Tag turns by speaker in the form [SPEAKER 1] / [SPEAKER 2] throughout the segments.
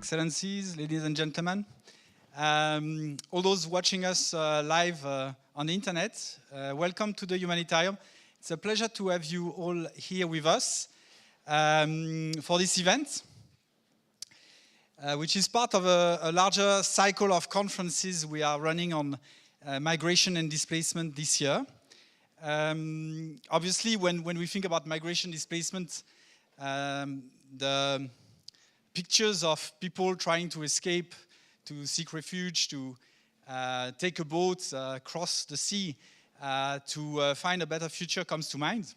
[SPEAKER 1] Excellencies, ladies and gentlemen, all those watching us live on the internet, welcome to the Humanitarium. It's a pleasure to have you all here with us for this event, which is part of a larger cycle of conferences we are running on migration and displacement this year. Obviously, when we think about migration displacement, the pictures of people trying to escape, to seek refuge, to take a boat, cross the sea, to find a better future comes to mind.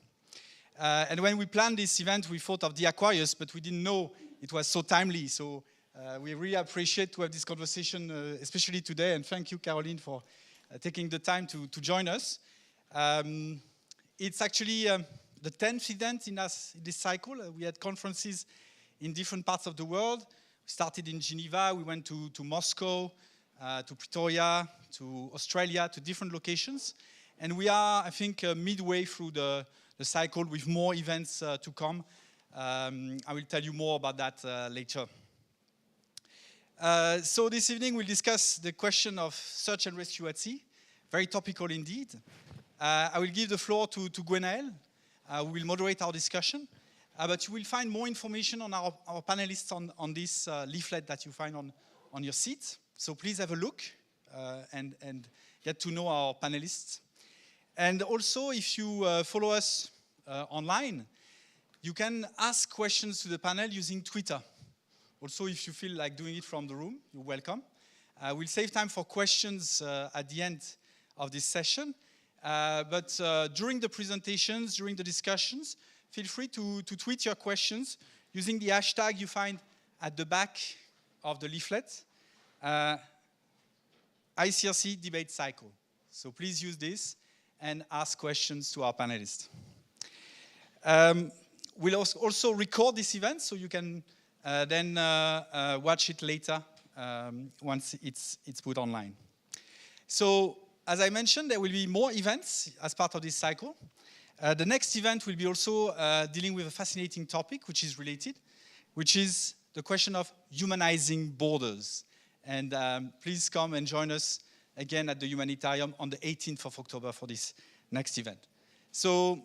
[SPEAKER 1] And when we planned this event, we thought of the Aquarius, but we didn't know it was so timely. So we really appreciate to have this conversation, especially today. And thank you, Caroline, for taking the time to join us. It's actually the 10th event in this cycle. We had conferences in different parts of the world. We started in Geneva, we went to Moscow, to Pretoria, to Australia, to different locations. And we are, I think, midway through the cycle with more events to come. I will tell you more about that later. So this evening we'll discuss the question of search and rescue at sea. Very topical indeed. I will give the floor to Gwenaëlle, who will moderate our discussion. But you will find more information on our panelists on this leaflet that you find on your seat. So please have a look and get to know our panelists. And also, if you follow us online, you can ask questions to the panel using Twitter. Also, if you feel like doing it from the room, you're welcome. We'll save time for questions at the end of this session. But during the presentations, during the discussions, feel free to tweet your questions using the hashtag you find at the back of the leaflet, ICRC debate cycle. So please use this and ask questions to our panelists. We'll also record this event so you can then watch it later once it's put online. So as I mentioned, there will be more events as part of this cycle. The next event will be also dealing with a fascinating topic, which is related, which is the question of humanizing borders. And please come and join us again at the Humanitarium on the 18th of October for this next event. So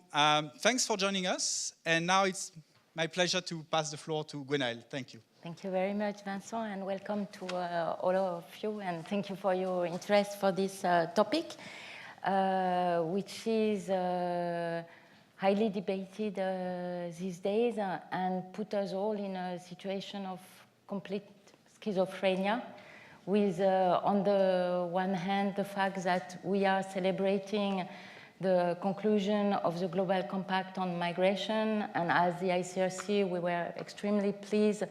[SPEAKER 1] thanks for joining us. And now it's my pleasure to pass the floor to Gwenaëlle. Thank you.
[SPEAKER 2] Thank you very much, Vincent, and welcome to all of you. And thank you for your interest for this topic. Which is highly debated these days and put us all in a situation of complete schizophrenia with, on the one hand, the fact that we are celebrating the conclusion of the Global Compact on Migration, and as the ICRC, we were extremely pleased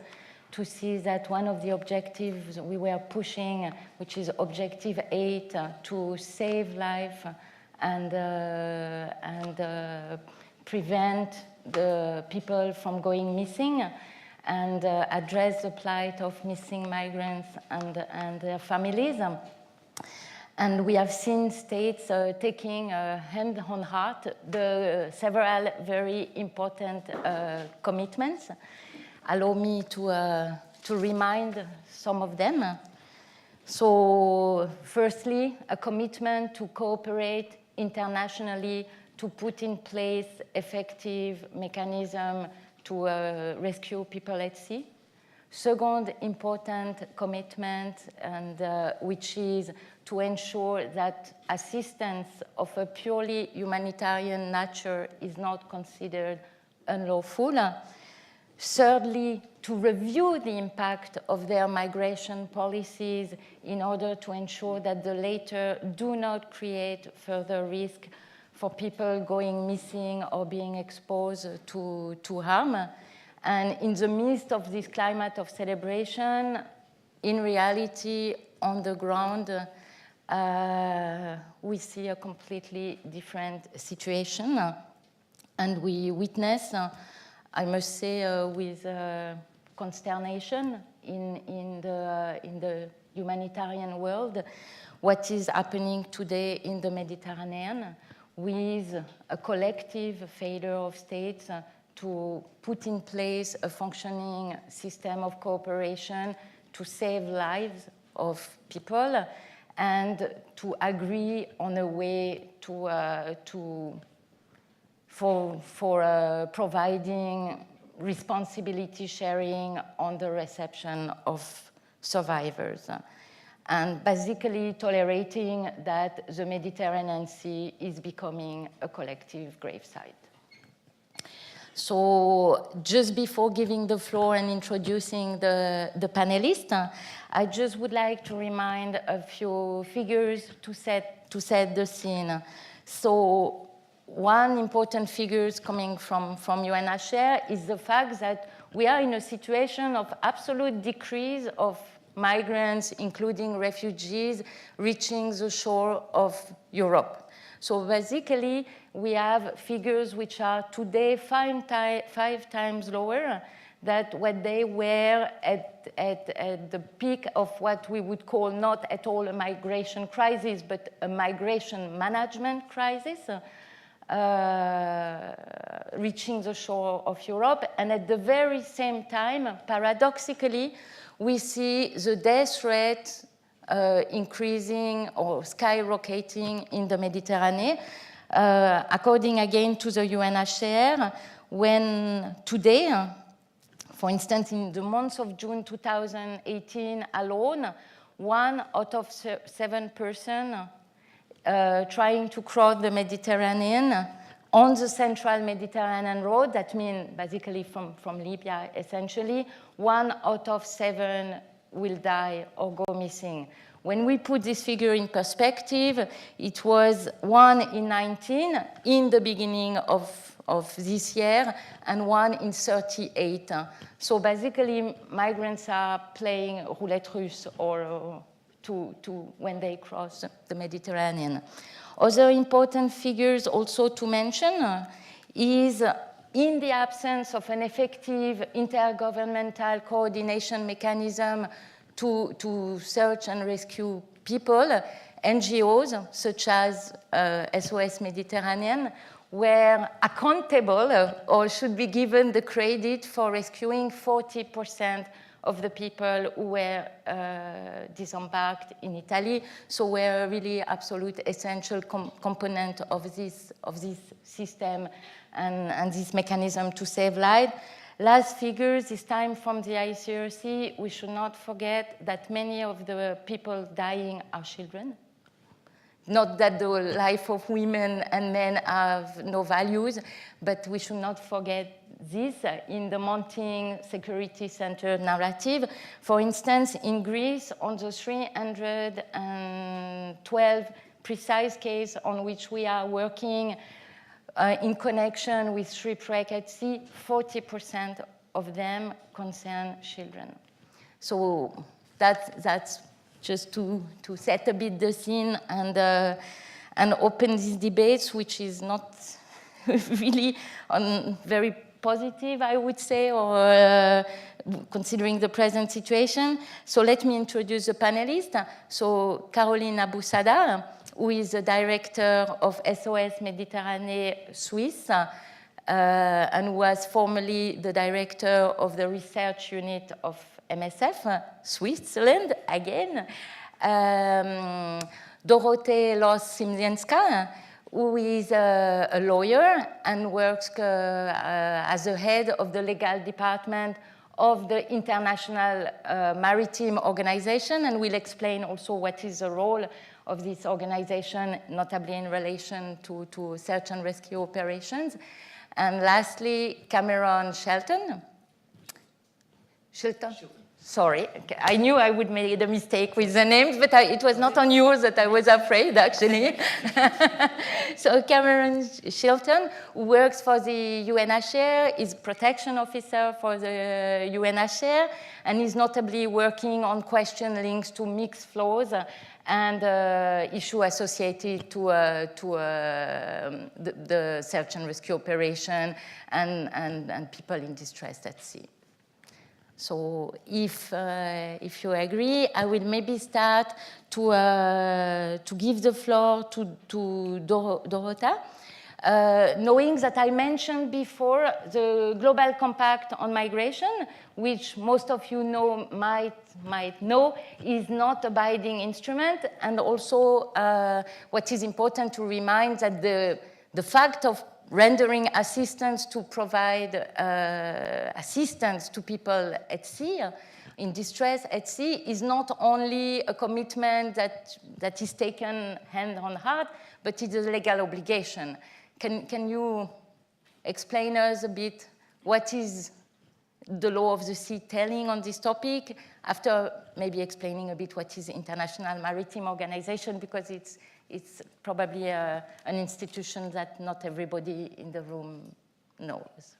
[SPEAKER 2] to see that one of the objectives we were pushing, which is Objective 8, to save life and prevent the people from going missing and address the plight of missing migrants and their families. And we have seen states taking hand on heart the several very important commitments. Allow me to remind some of them. So firstly, a commitment to cooperate internationally to put in place effective mechanism to rescue people at sea. Second important commitment, and which is to ensure that assistance of a purely humanitarian nature is not considered unlawful. Thirdly, to review the impact of their migration policies in order to ensure that the latter do not create further risk for people going missing or being exposed to harm. And in the midst of this climate of celebration, in reality, on the ground, we see a completely different situation. And we witness, I must say, with consternation in the humanitarian world, what is happening today in the Mediterranean, with a collective failure of states to put in place a functioning system of cooperation to save lives of people and to agree on a way for providing responsibility sharing on the reception of survivors, and basically tolerating that the Mediterranean Sea is becoming a collective gravesite. So just before giving the floor and introducing the panelists, I just would like to remind a few figures to set the scene. So one important figure coming from UNHCR is the fact that we are in a situation of absolute decrease of migrants, including refugees, reaching the shore of Europe. So basically, we have figures which are today five times lower than what they were at the peak of what we would call not at all a migration crisis, but a migration management crisis, reaching the shore of Europe. And at the very same time, paradoxically, we see the death rate increasing or skyrocketing in the Mediterranean. According again to the UNHCR, when today, for instance, in the month of June 2018 alone, 1 out of 7 persons trying to cross the Mediterranean on the central Mediterranean road, that means basically from Libya essentially, 1 out of 7 will die or go missing. When we put this figure in perspective, it was 1 in 19 in the beginning of this year and 1 in 38. So basically, migrants are playing roulette russe or when they cross the Mediterranean. Other important figures also to mention is in the absence of an effective intergovernmental coordination mechanism to search and rescue people, NGOs such as SOS Mediterranean were accountable or should be given the credit for rescuing 40% of the people who were disembarked in Italy. So we're a really absolute essential component of this system and this mechanism to save lives. Last figures, this time from the ICRC, we should not forget that many of the people dying are children. Not that the life of women and men have no values, but we should not forget this in the mounting security-centered narrative. For instance, in Greece, on the 312 precise cases on which we are working in connection with shipwreck at sea, 40% of them concern children. So that's just to set a bit the scene and open these debates, which is not really very positive, I would say, or considering the present situation. So let me introduce the panelists. So Caroline Aboussada, who is the director of SOS Mediterranean Suisse, and who was formerly the director of the research unit of MSF, Switzerland, again. Dorothée Los-Simzienska, who is a lawyer and works as the head of the legal department of the International Maritime Organization, and will explain also what is the role of this organization, notably in relation to search and rescue operations. And lastly, Cameron Shelton. Sorry, I knew I would make a mistake with the names, but it was not on yours that I was afraid, actually. So Cameron Shelton, who works for the UNHCR, is protection officer for the UNHCR, and is notably working on question links to mixed flows and issue associated to the search and rescue operation and people in distress at sea. So if you agree, I will maybe start to give the floor to Dorota, knowing that I mentioned before the Global Compact on Migration, which most of you know, might know, is not a binding instrument. And also what is important to remind that the fact of rendering assistance to provide assistance to people at sea, in distress at sea, is not only a commitment that is taken hand on heart, but it's a legal obligation. Can you explain us a bit what is the law of the sea telling on this topic, after maybe explaining a bit what is International Maritime Organization, because it's probably an institution that not everybody in the room knows.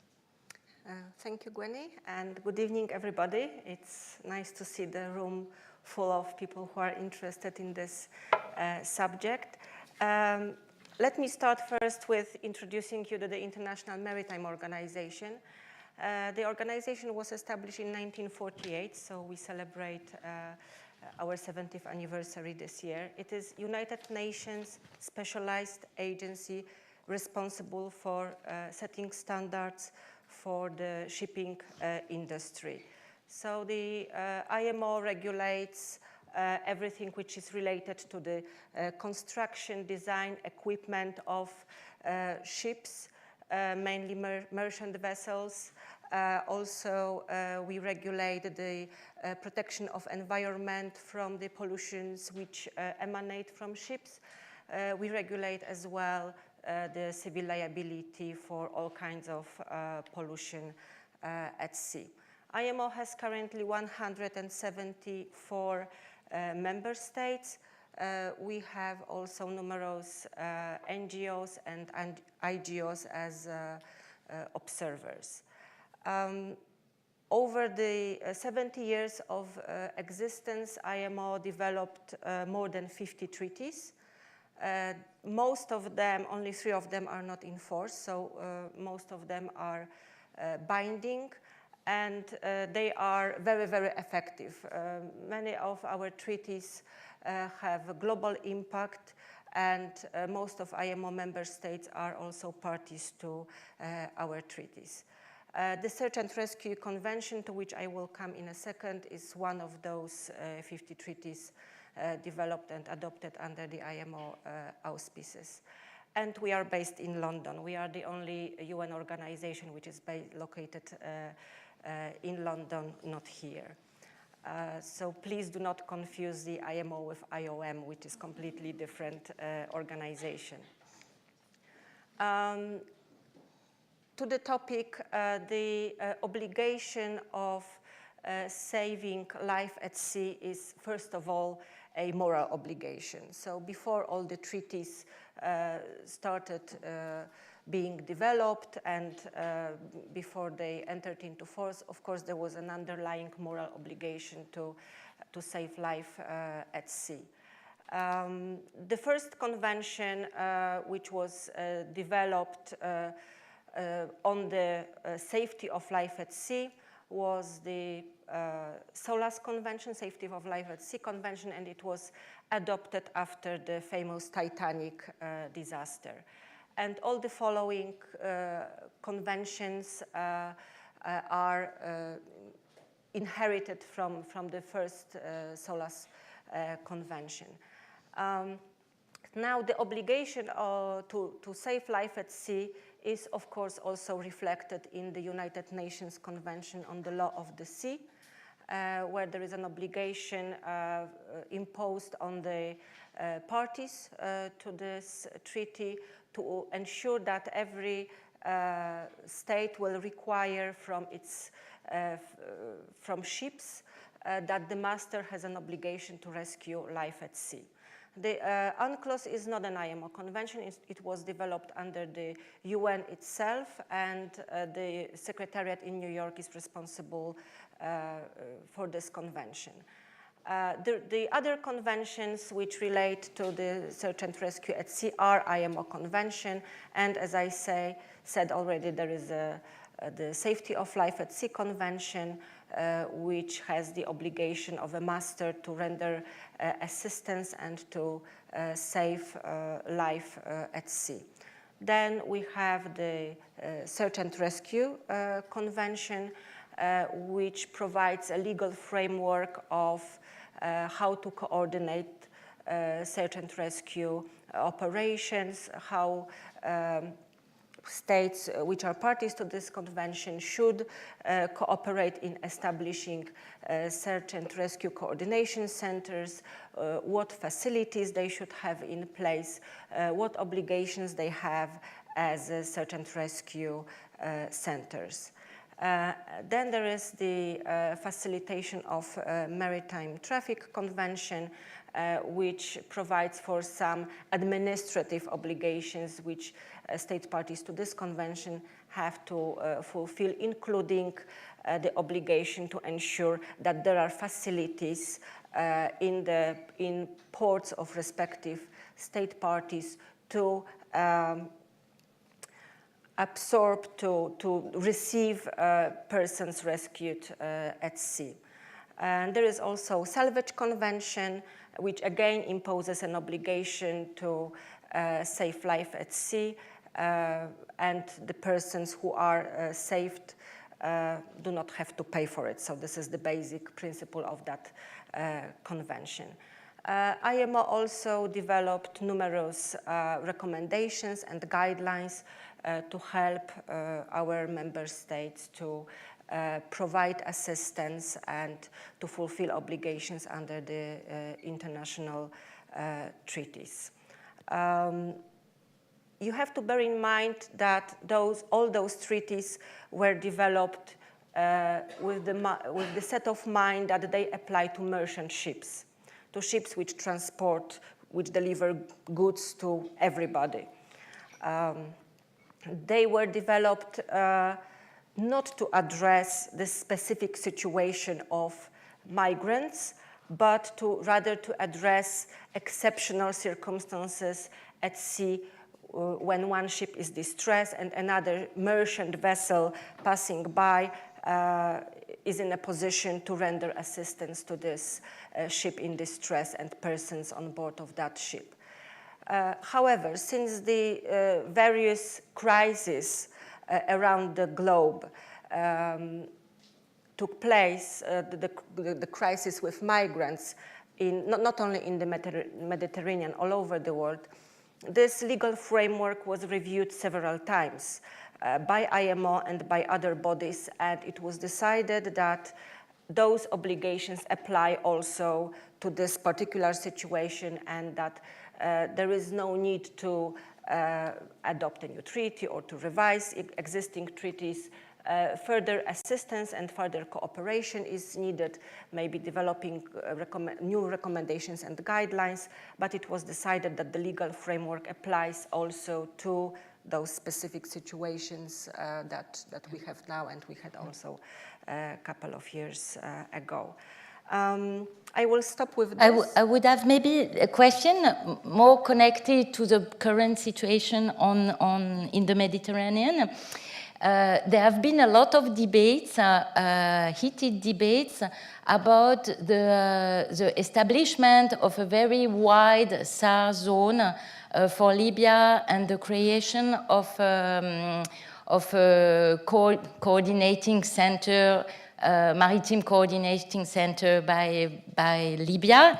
[SPEAKER 3] Thank you, Gwenny, and good evening, everybody. It's nice to see the room full of people who are interested in this subject. Let me start first with introducing you to the International Maritime Organization. The organization was established in 1948, so we celebrate our 70th anniversary this year. It is United Nations specialized agency responsible for setting standards for the shipping industry. So the IMO regulates everything which is related to the construction, design, equipment of ships, mainly merchant vessels. Also, we regulate the protection of environment from the pollutions which emanate from ships. We regulate as well the civil liability for all kinds of pollution at sea. IMO has currently 174 member states. We have also numerous NGOs and IGOs as observers. Over the 70 years of existence, IMO developed more than 50 treaties. Most of them, only 3 of them are not in force, so most of them are binding, and they are very, very effective. Many of our treaties have a global impact, and most of IMO member states are also parties to our treaties. The Search and Rescue Convention, to which I will come in a second, is one of those 50 treaties developed and adopted under the IMO auspices. And we are based in London. We are the only UN organization which is located in London, not here. So please do not confuse the IMO with IOM, which is completely different organization. To the topic, the obligation of saving life at sea is, first of all, a moral obligation. So before all the treaties started being developed and before they entered into force, of course, there was an underlying moral obligation to save life at sea. The first convention, which was developed on the safety of life at sea, was the SOLAS Convention, Safety of Life at Sea Convention, and it was adopted after the famous Titanic disaster. And all the following conventions are inherited from the first SOLAS Convention. Now, the obligation to save life at sea is, of course, also reflected in the United Nations Convention on the Law of the Sea, where there is an obligation imposed on the parties to this treaty to ensure that every state will require from ships that the master has an obligation to rescue life at sea. The UNCLOS is not an IMO convention. It was developed under the UN itself, and the Secretariat in New York is responsible for this convention. The other conventions which relate to the search and rescue at sea are IMO convention, and as I said already, there is the Safety of Life at Sea Convention, which has the obligation of a master to render assistance and to save life at sea. Then we have the Search and Rescue Convention, which provides a legal framework of how to coordinate search and rescue operations, how states which are parties to this convention should cooperate in establishing search and rescue coordination centers, what facilities they should have in place, what obligations they have as search and rescue centers. Then there is the Facilitation of Maritime Traffic Convention, which provides for some administrative obligations which state parties to this convention have to fulfill, including the obligation to ensure that there are facilities in ports of respective state parties to absorb, to receive persons rescued at sea. And there is also Salvage Convention, which again imposes an obligation to save life at sea, and the persons who are saved do not have to pay for it. So this is the basic principle of that convention. IMO also developed numerous recommendations and guidelines to help our member states to provide assistance and to fulfill obligations under the international treaties. You have to bear in mind that all those treaties were developed with the set of mind that they apply to merchant ships, to ships which transport, which deliver goods to everybody. They were developed not to address the specific situation of migrants, but rather to address exceptional circumstances at sea when one ship is distressed and another merchant vessel passing by is in a position to render assistance to this ship in distress and persons on board of that ship. However, since the various crises around the globe took place, the crisis with migrants, not only in the Mediterranean, all over the world, this legal framework was reviewed several times by IMO and by other bodies, and it was decided that those obligations apply also to this particular situation, and that there is no need to adopt a new treaty or to revise existing treaties. Further assistance and further cooperation is needed, maybe developing new recommendations and guidelines, but it was decided that the legal framework applies also to those specific situations that we have now and we had also a couple of years ago. I will stop with this.
[SPEAKER 2] I would have maybe a question more connected to the current situation in the Mediterranean. There have been a lot of debates, heated debates, about the establishment of a very wide SAR zone for Libya and the creation of a coordinating center, maritime coordinating center by Libya.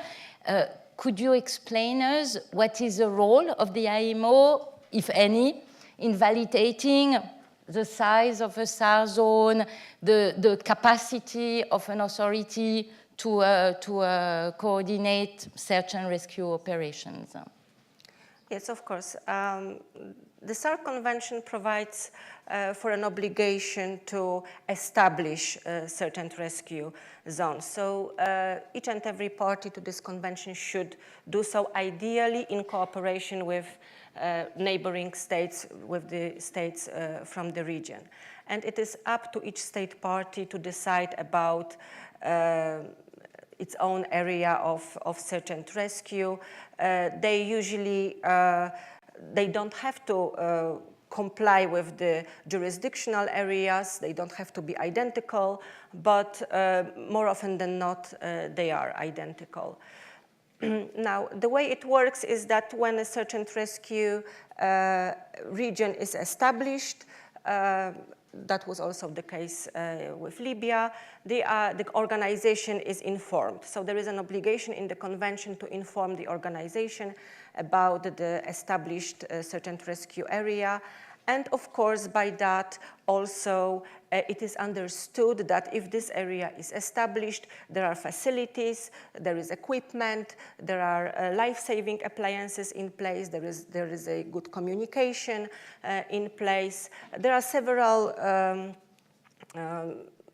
[SPEAKER 2] Could you explain us what is the role of the IMO, if any, in validating the size of a SAR zone, the capacity of an authority to coordinate search and rescue operations?
[SPEAKER 3] Yes, of course. The SAR Convention provides for an obligation to establish search and rescue zones. So each and every party to this convention should do so ideally in cooperation with neighboring states, with the states from the region. And it is up to each state party to decide about its own area of search and rescue. They usually, they don't have to comply with the jurisdictional areas, they don't have to be identical, but more often than not, they are identical. Now, the way it works is that when a search and rescue region is established, that was also the case with Libya, the organization is informed. So there is an obligation in the convention to inform the organization about the established search and rescue area. And of course, by that also it is understood that if this area is established, there are facilities, there is equipment, there are life-saving appliances in place, there is a good communication in place. There are several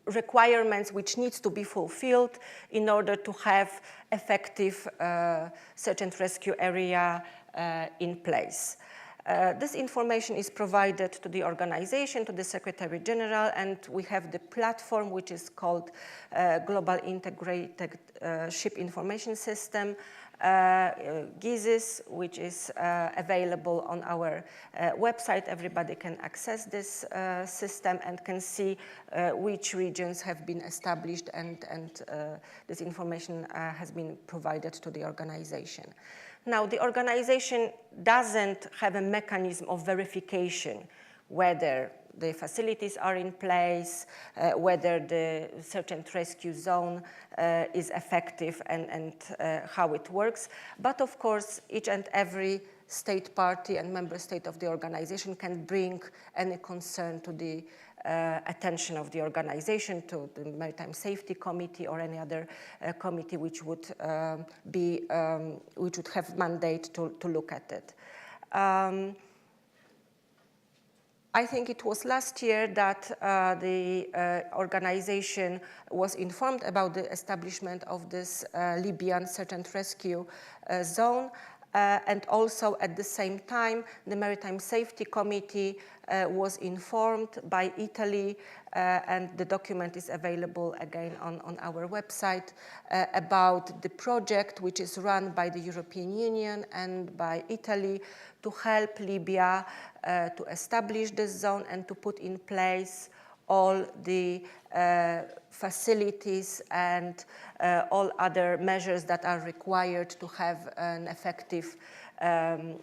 [SPEAKER 3] requirements which needs to be fulfilled in order to have effective search and rescue area in place. This information is provided to the organization, to the Secretary General, and we have the platform which is called Global Integrated Ship Information System, GISIS, which is available on our website. Everybody can access this system and can see which regions have been established, and this information has been provided to the organization. Now, the organization doesn't have a mechanism of verification whether the facilities are in place, whether the search and rescue zone is effective, and how it works. But of course, each and every state party and member state of the organization can bring any concern to the attention of the organization, to the Maritime Safety Committee or any other committee which would which would have mandate to look at it. I think it was last year that the organization was informed about the establishment of this Libyan search and rescue zone. And also at the same time, the Maritime Safety Committee was informed by Italy, and the document is available again on our website, about the project which is run by the European Union and by Italy to help Libya to establish this zone and to put in place all the facilities and all other measures that are required to have an effective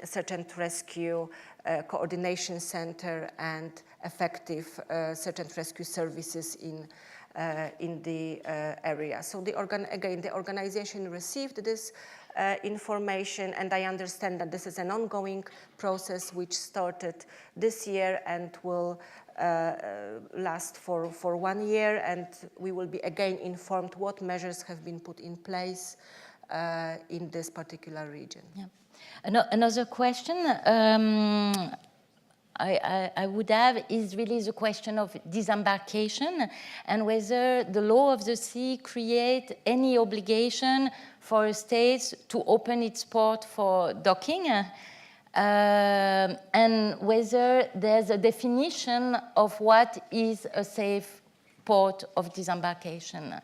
[SPEAKER 3] search and rescue coordination center and effective search and rescue services in the area. So the organization received this information, and I understand that this is an ongoing process which started this year and will last for 1 year, and we will be again informed what measures have been put in place in this particular region.
[SPEAKER 2] Yeah. Another question I would have is really the question of disembarkation, and whether the law of the sea creates any obligation for a state to open its port for docking, and whether there's a definition of what is a safe port of disembarkation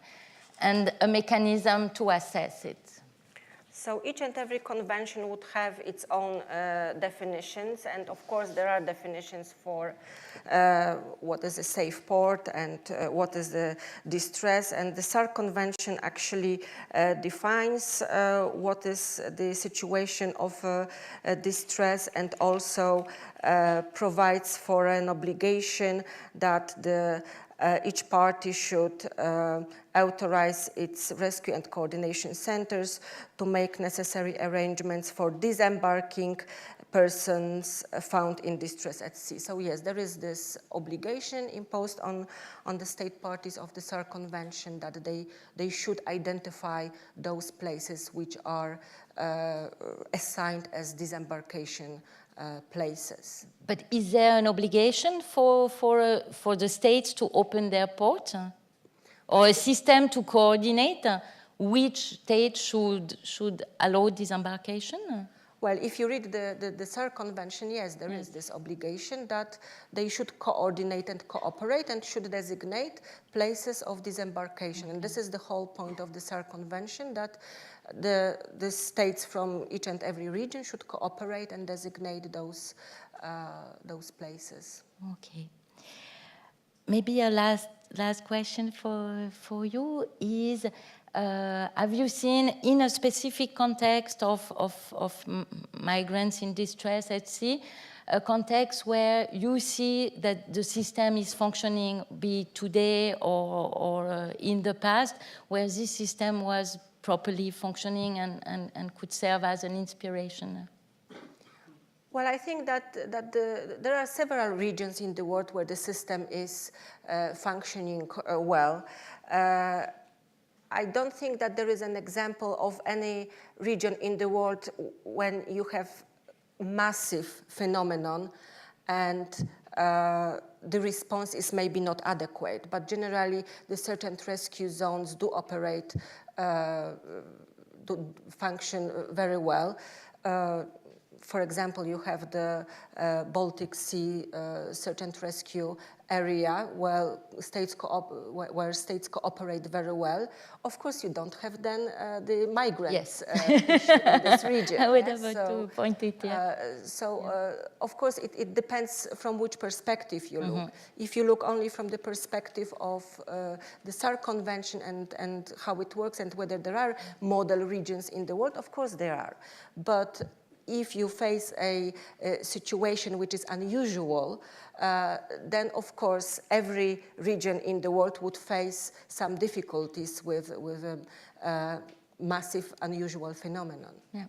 [SPEAKER 2] and a mechanism to assess it.
[SPEAKER 3] So each and every convention would have its own definitions, and of course there are definitions for what is a safe port and what is the distress, and the SAR Convention actually defines what is the situation of distress, and also provides for an obligation that each party should authorize its rescue and coordination centers to make necessary arrangements for disembarking persons found in distress at sea. So yes, there is this obligation imposed on the state parties of the SAR Convention that they should identify those places which are assigned as disembarkation places.
[SPEAKER 2] But is there an obligation for the states to open their port, or a system to coordinate which state should allow disembarkation?
[SPEAKER 3] Well, if you read the SAR Convention, yes, there is this obligation that they should coordinate and cooperate and should designate places of disembarkation. Okay. And this is the whole point of the SAR Convention, that the states from each and every region should cooperate and designate those places.
[SPEAKER 2] Okay. Maybe a last question for you is, have you seen, in a specific context of migrants in distress at sea, a context where you see that the system is functioning, be it today or in the past, where this system was properly functioning and could serve as an inspiration?
[SPEAKER 3] Well, I think that there are several regions in the world where the system is functioning well. I don't think that there is an example of any region in the world when you have massive phenomenon and the response is maybe not adequate, but generally the search and rescue zones do operate, do function very well. For example, you have the Baltic Sea search and rescue area where states cooperate very well. Of course, you don't have then the migrants issue in this region.
[SPEAKER 2] I would have to point it,
[SPEAKER 3] of course, it depends from which perspective you look. If you look only from the perspective of the SAR Convention and how it works and whether there are model regions in the world, of course there are. But if you face a situation which is unusual, then of course every region in the world would face some difficulties with a massive unusual phenomenon.
[SPEAKER 2] Yeah.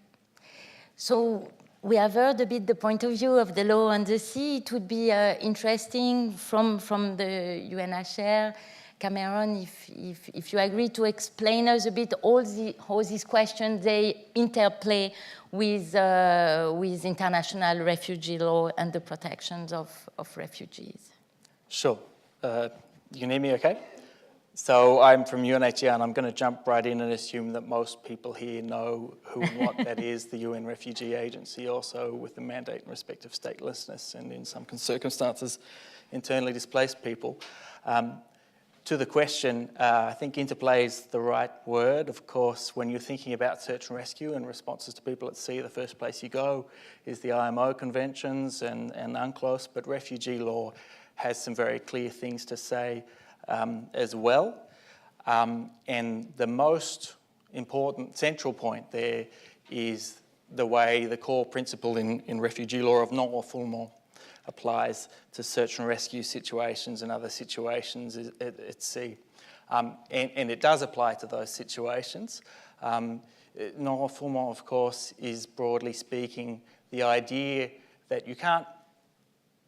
[SPEAKER 2] So we have heard a bit the point of view of the law on the sea. It would be interesting from the UNHCR, Cameron, if you agree to explain us a bit how these questions they interplay with international refugee law and the protections of refugees.
[SPEAKER 4] Sure. You can hear me okay? So I'm from UNHCR and I'm going to jump right in and assume that most people here know who and what that is, the UN Refugee Agency, also with the mandate in respect of statelessness and in some circumstances internally displaced people. To the question, I think interplay is the right word. Of course, when you're thinking about search and rescue and responses to people at sea, the first place you go is the IMO conventions and UNCLOS, but refugee law has some very clear things to say as well. And the most important central point there is the way the core principle in refugee law of non-refoulement applies to search and rescue situations and other situations at sea. And it does apply to those situations. Non-refoulement, of course, is broadly speaking the idea that you can't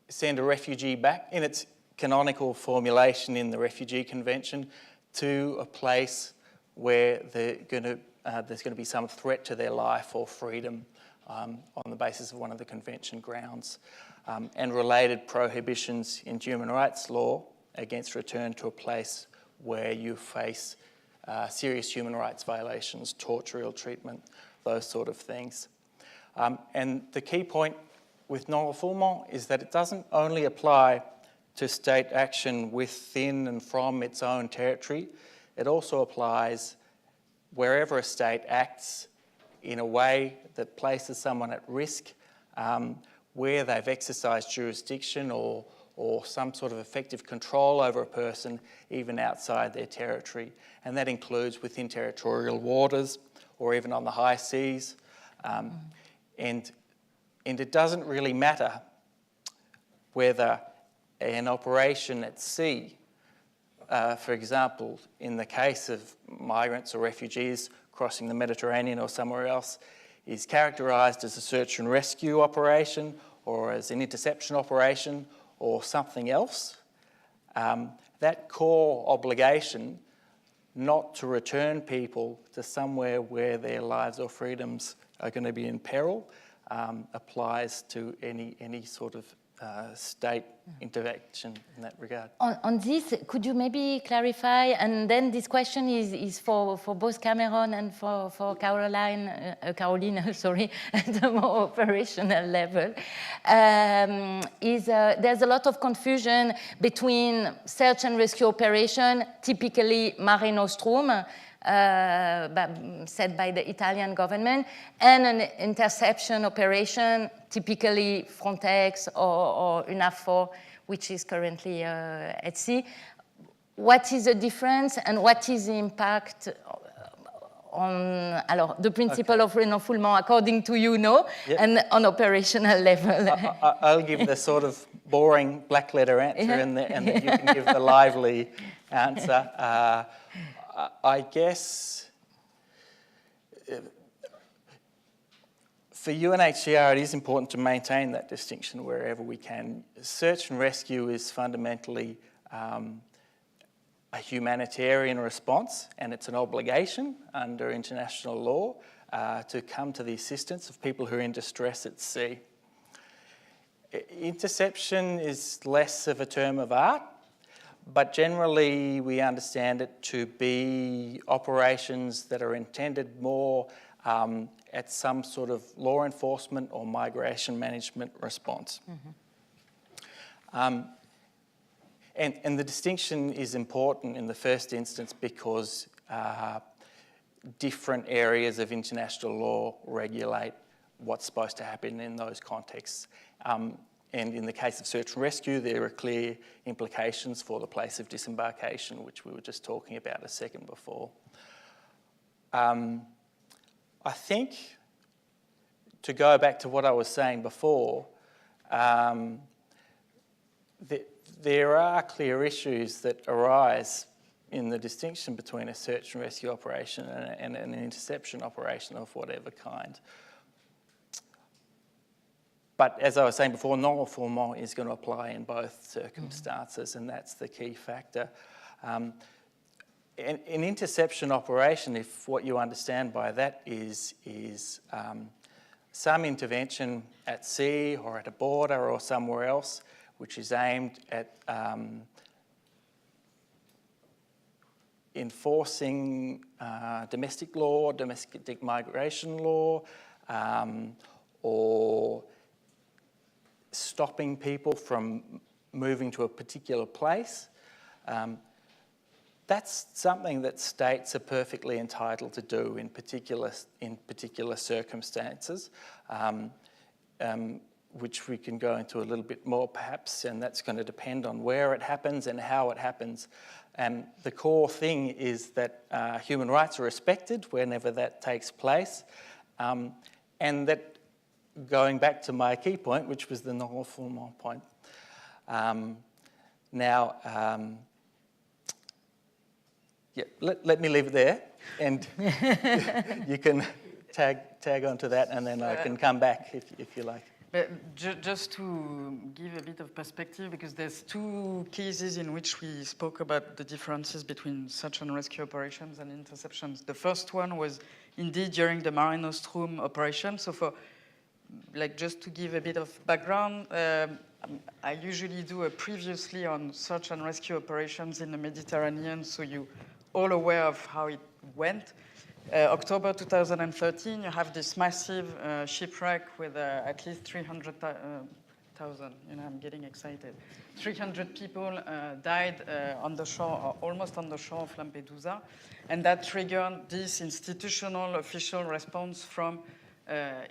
[SPEAKER 4] send a refugee back in its canonical formulation in the Refugee Convention to a place where there's going to be some threat to their life or freedom on the basis of one of the convention grounds. And related prohibitions in human rights law against return to a place where you face serious human rights violations, torture, ill treatment, those sort of things. And the key point with non-refoulement is that it doesn't only apply to state action within and from its own territory, it also applies wherever a state acts in a way that places someone at risk, where they've exercised jurisdiction or some sort of effective control over a person, even outside their territory. And that includes within territorial waters or even on the high seas. And it doesn't really matter whether an operation at sea, for example, in the case of migrants or refugees crossing the Mediterranean or somewhere else, is characterised as a search and rescue operation or as an interception operation or something else. That core obligation not to return people to somewhere where their lives or freedoms are going to be in peril applies to any sort of state intervention in that regard.
[SPEAKER 2] On this, could you maybe clarify, and then this question is for both Cameron and for Caroline, sorry, at the more operational level, there's a lot of confusion between search and rescue operation, typically Mare Nostrum, said by the Italian government, and an interception operation, typically Frontex or UNAFOR, which is currently at sea. What is the difference and what is the impact the principle of renoufflement, according to you, no,
[SPEAKER 4] Yep.
[SPEAKER 2] and on operational level.
[SPEAKER 4] I'll give the sort of boring black letter answer, and then you can give the lively answer. I guess for UNHCR, it is important to maintain that distinction wherever we can. Search and rescue is fundamentally a humanitarian response, and it's an obligation under international law to come to the assistance of people who are in distress at sea. Interception is less of a term of art, but generally we understand it to be operations that are intended more at some sort of law enforcement or migration management response. Mm-hmm. And the distinction is important in the first instance because different areas of international law regulate what's supposed to happen in those contexts. And in the case of search and rescue, there are clear implications for the place of disembarkation, which we were just talking about a second before. I think, to go back to what I was saying before, there are clear issues that arise in the distinction between a search and rescue operation and an interception operation of whatever kind. But as I was saying before, non-refoulement is going to apply in both circumstances, and that's the key factor. An interception operation, if what you understand by that is some intervention at sea or at a border or somewhere else, which is aimed at enforcing domestic law, domestic migration law, or stopping people from moving to a particular place. That's something that states are perfectly entitled to do in particular circumstances, which we can go into a little bit more perhaps, and that's going to depend on where it happens and how it happens. And the core thing is that human rights are respected whenever that takes place, and that, going back to my key point, which was the non-refoulement point. Let me leave it there, and you can tag onto that, and then I can come back if you like.
[SPEAKER 5] But just to give a bit of perspective, because there's two cases in which we spoke about the differences between search and rescue operations and interceptions. The first one was indeed during the Mare Nostrum operation. So just to give a bit of background, I usually do a previously on search and rescue operations in the Mediterranean, so you're all aware of how it went. October 2013, you have this massive shipwreck with at least 300,000, I'm getting excited. 300 people died on the shore, or almost on the shore of Lampedusa, and that triggered this institutional official response from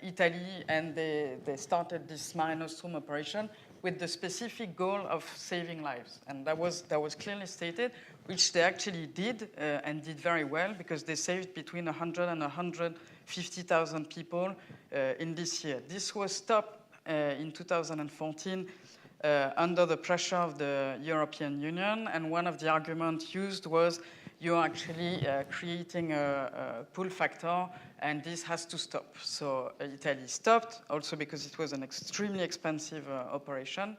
[SPEAKER 5] Italy, and they started this Mare Nostrum operation with the specific goal of saving lives. And that was clearly stated, which they actually did, and did very well, because they saved between 100 and 150,000 people in this year. This was stopped in 2014 under the pressure of the European Union, and one of the arguments used was you're actually creating a pull factor, and this has to stop. So Italy stopped, also because it was an extremely expensive operation.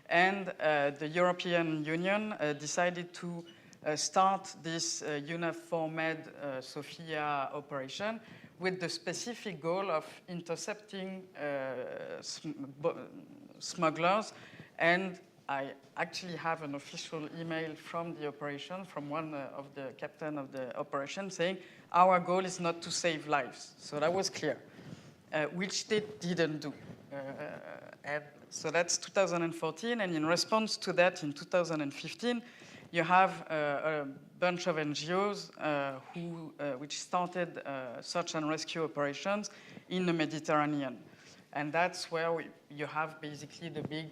[SPEAKER 5] And the European Union decided to start this UNAVFOR Med Sofia operation with the specific goal of intercepting smugglers. And I actually have an official email from the operation, from one of the captain of the operation, saying our goal is not to save lives. So that was clear, which they didn't do. And so that's 2014, and in response to that, in 2015, you have a bunch of NGOs which started search and rescue operations in the Mediterranean. And that's where you have basically the big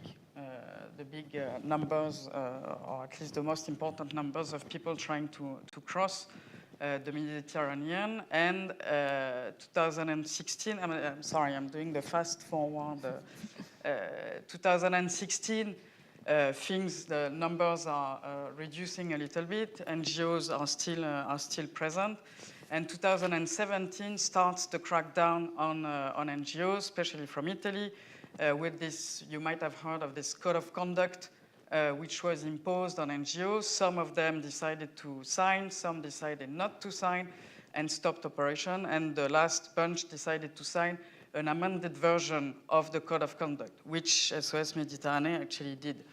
[SPEAKER 5] numbers, or at least the most important numbers of people trying to cross the Mediterranean, and 2016, I'm sorry, I'm doing the fast forward. 2016, the numbers are reducing a little bit. NGOs are still present. And 2017 starts the crackdown on NGOs, especially from Italy, with this, you might have heard of this code of conduct, which was imposed on NGOs. Some of them decided to sign, some decided not to sign, and stopped operation. And the last bunch decided to sign an amended version of the code of conduct, which SOS Méditerranée actually did.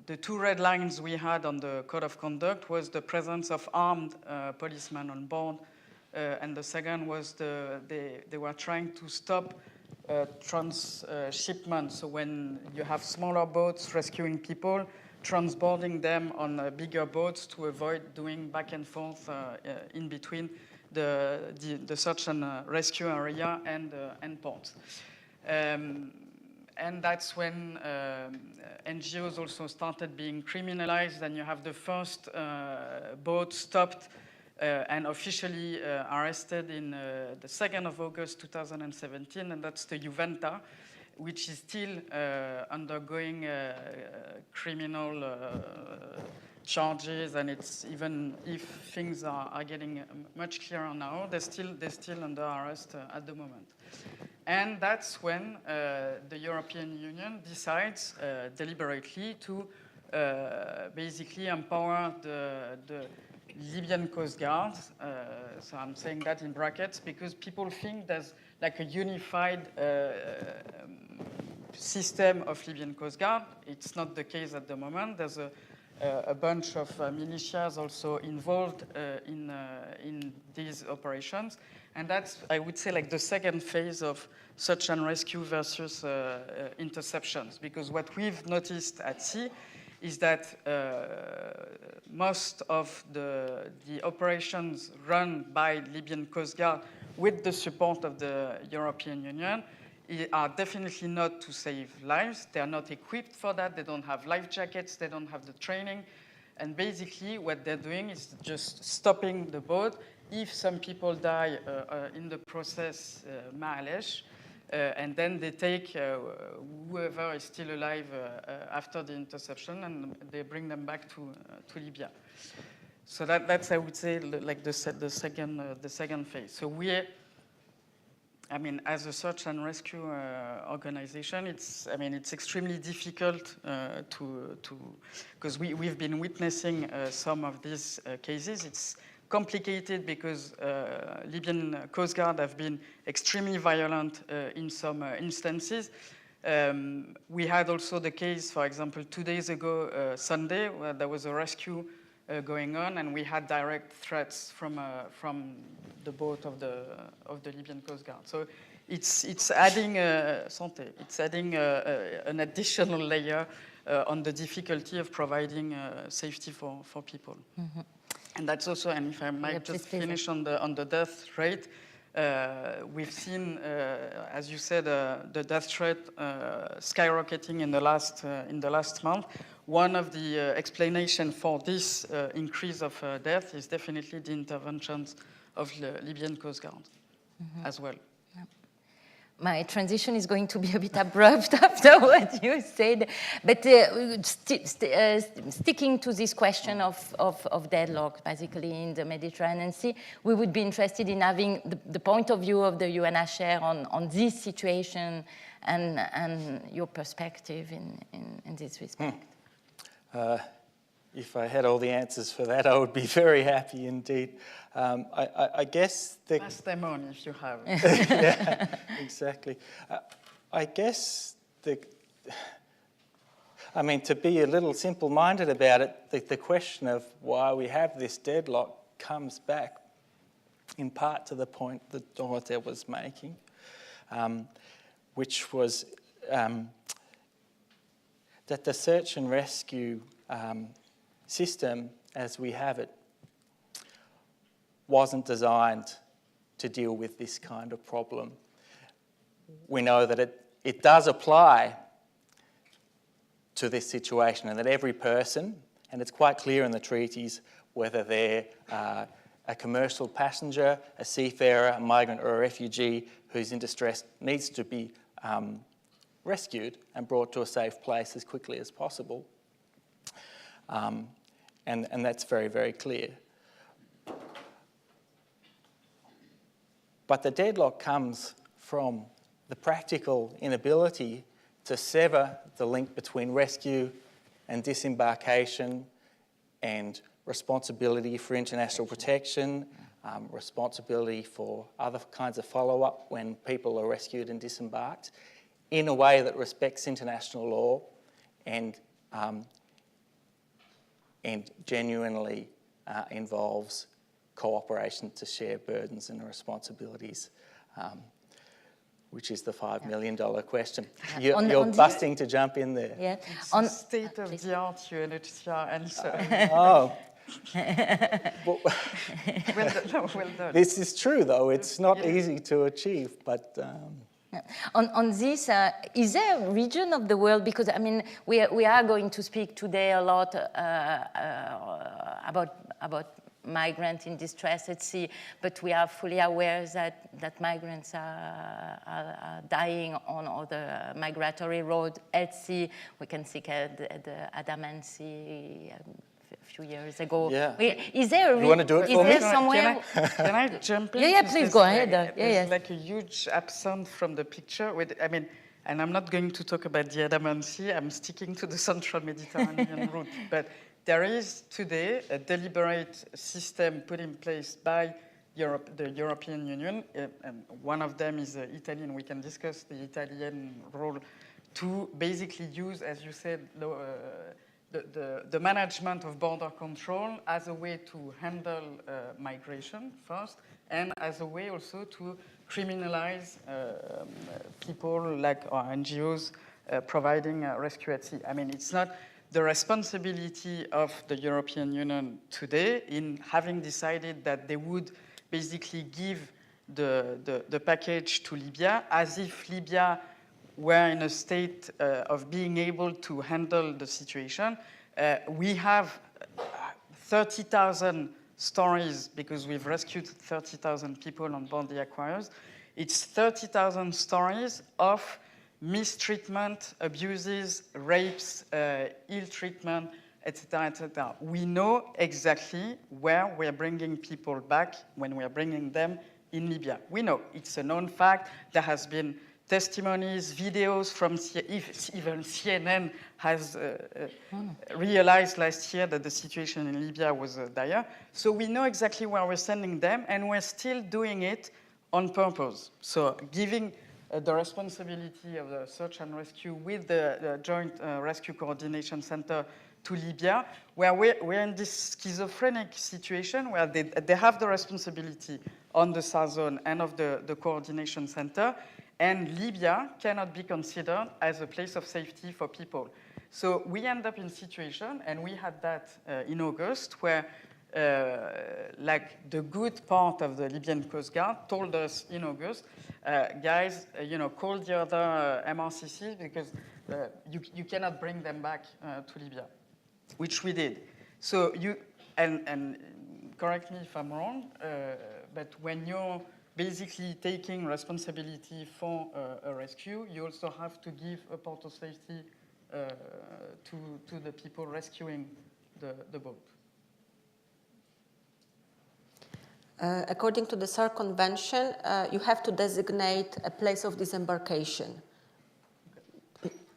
[SPEAKER 5] The two red lines we had on the code of conduct was the presence of armed policemen on board, and the second was they were trying to stop transshipment. So when you have smaller boats rescuing people, transboarding them on bigger boats to avoid doing back and forth in between the search and rescue area and ports. And that's when NGOs also started being criminalized, and you have the first boat stopped and officially arrested in the 2nd of August 2017, and that's the Juventa, which is still undergoing criminal charges, and it's even if things are getting much clearer now, they're still under arrest at the moment. And that's when the European Union decides deliberately to basically empower the Libyan Coast Guard. So I'm saying that in brackets because people think there's like a unified system of Libyan Coast Guard. It's not the case at the moment. There's a bunch of militias also involved in these operations. And that's, I would say, like the second phase of search and rescue versus interceptions. Because what we've noticed at sea is that most of the operations run by Libyan Coast Guard with the support of the European Union are definitely not to save lives. They are not equipped for that. They don't have life jackets. They don't have the training. And basically what they're doing is just stopping the boat. If some people die in the process, ma'alesh, and then they take whoever is still alive after the interception, and they bring them back to Libya. So that's, I would say, like the second phase. So I mean, as a search and rescue organization, it's extremely difficult because we've been witnessing some of these cases. It's complicated because Libyan Coast Guard have been extremely violent in some instances. We had also the case, for example, 2 days ago, Sunday, where there was a rescue going on, and we had direct threats from the boat of the Libyan Coast Guard. So it's adding an additional layer on the difficulty of providing safety for people. Mm-hmm. And that's also, and if I might just finish on the death rate, we've seen, as you said, the death rate skyrocketing in the last month. One of the explanations for this increase of death is definitely the interventions of the Libyan Coast Guard as well.
[SPEAKER 2] My transition is going to be a bit abrupt after what you said, but sticking to this question of deadlock, basically in the Mediterranean Sea, we would be interested in having the point of view of the UNHCR on this situation and your perspective in this respect.
[SPEAKER 4] If I had all the answers for that, I would be very happy indeed. I guess
[SPEAKER 5] pass them on if you have.
[SPEAKER 4] Yeah, exactly. I guess to be a little simple-minded about it, the question of why we have this deadlock comes back in part to the point that Dorothea was making, which was that the search and rescue system as we have it wasn't designed to deal with this kind of problem. We know that it does apply to this situation and that every person, and it's quite clear in the treaties, whether they're a commercial passenger, a seafarer, a migrant or a refugee who's in distress needs to be rescued and brought to a safe place as quickly as possible. And that's very, very clear. But the deadlock comes from the practical inability to sever the link between rescue and disembarkation and responsibility for international protection, responsibility for other kinds of follow-up when people are rescued and disembarked in a way that respects international law and genuinely involves cooperation to share burdens and responsibilities, which is the $5 million question. You're busting to jump in there.
[SPEAKER 2] Yeah.
[SPEAKER 5] It's a state-of-the-art UNHCR answer.
[SPEAKER 4] Oh.
[SPEAKER 5] Well done.
[SPEAKER 4] This is true, though. It's not easy to achieve, but...
[SPEAKER 2] On this, is there a region of the world, because I mean, we are going to speak today a lot about migrants in distress at sea, but we are fully aware that migrants are dying on other migratory roads at sea. We can see the Andaman Sea a few years ago.
[SPEAKER 4] Yeah.
[SPEAKER 2] Is there
[SPEAKER 4] You want to do it for me?
[SPEAKER 2] Somewhere?
[SPEAKER 5] Can I jump in?
[SPEAKER 2] Yeah, please go ahead.
[SPEAKER 5] There's like a huge absent from the picture. And I'm not going to talk about the Andaman Sea. I'm sticking to the central Mediterranean route. But there is today a deliberate system put in place by the European Union. And one of them is Italian. We can discuss the Italian role to basically use, as you said, the management of border control as a way to handle migration first, and as a way also to criminalize people like our NGOs providing rescue at sea. I mean, it's not the responsibility of the European Union today in having decided that they would basically give the package to Libya as if Libya were in a state of being able to handle the situation. We have 30,000 stories because we've rescued 30,000 people on board the Aquarius. It's 30,000 stories of mistreatment, abuses, rapes, ill treatment, etc., etc. We know exactly where we're bringing people back when we're bringing them in Libya. We know it's a known fact. There has been testimonies, videos from even CNN has realized last year that the situation in Libya was dire. So we know exactly where we're sending them, and we're still doing it on purpose. So giving the responsibility of the search and rescue with the Joint Rescue Coordination Center to Libya, where we're in this schizophrenic situation where they have the responsibility on the SAR zone and of the coordination center, and Libya cannot be considered as a place of safety for people. So we end up in a situation, and we had that in August, where like the good part of the Libyan Coast Guard told us in August, guys, call the other MRCCs because you cannot bring them back to Libya, which we did. So and correct me if I'm wrong, but when you're basically taking responsibility for a rescue, you also have to give a port of safety to the people rescuing the boat.
[SPEAKER 3] According to the SAR Convention, you have to designate a place of disembarkation.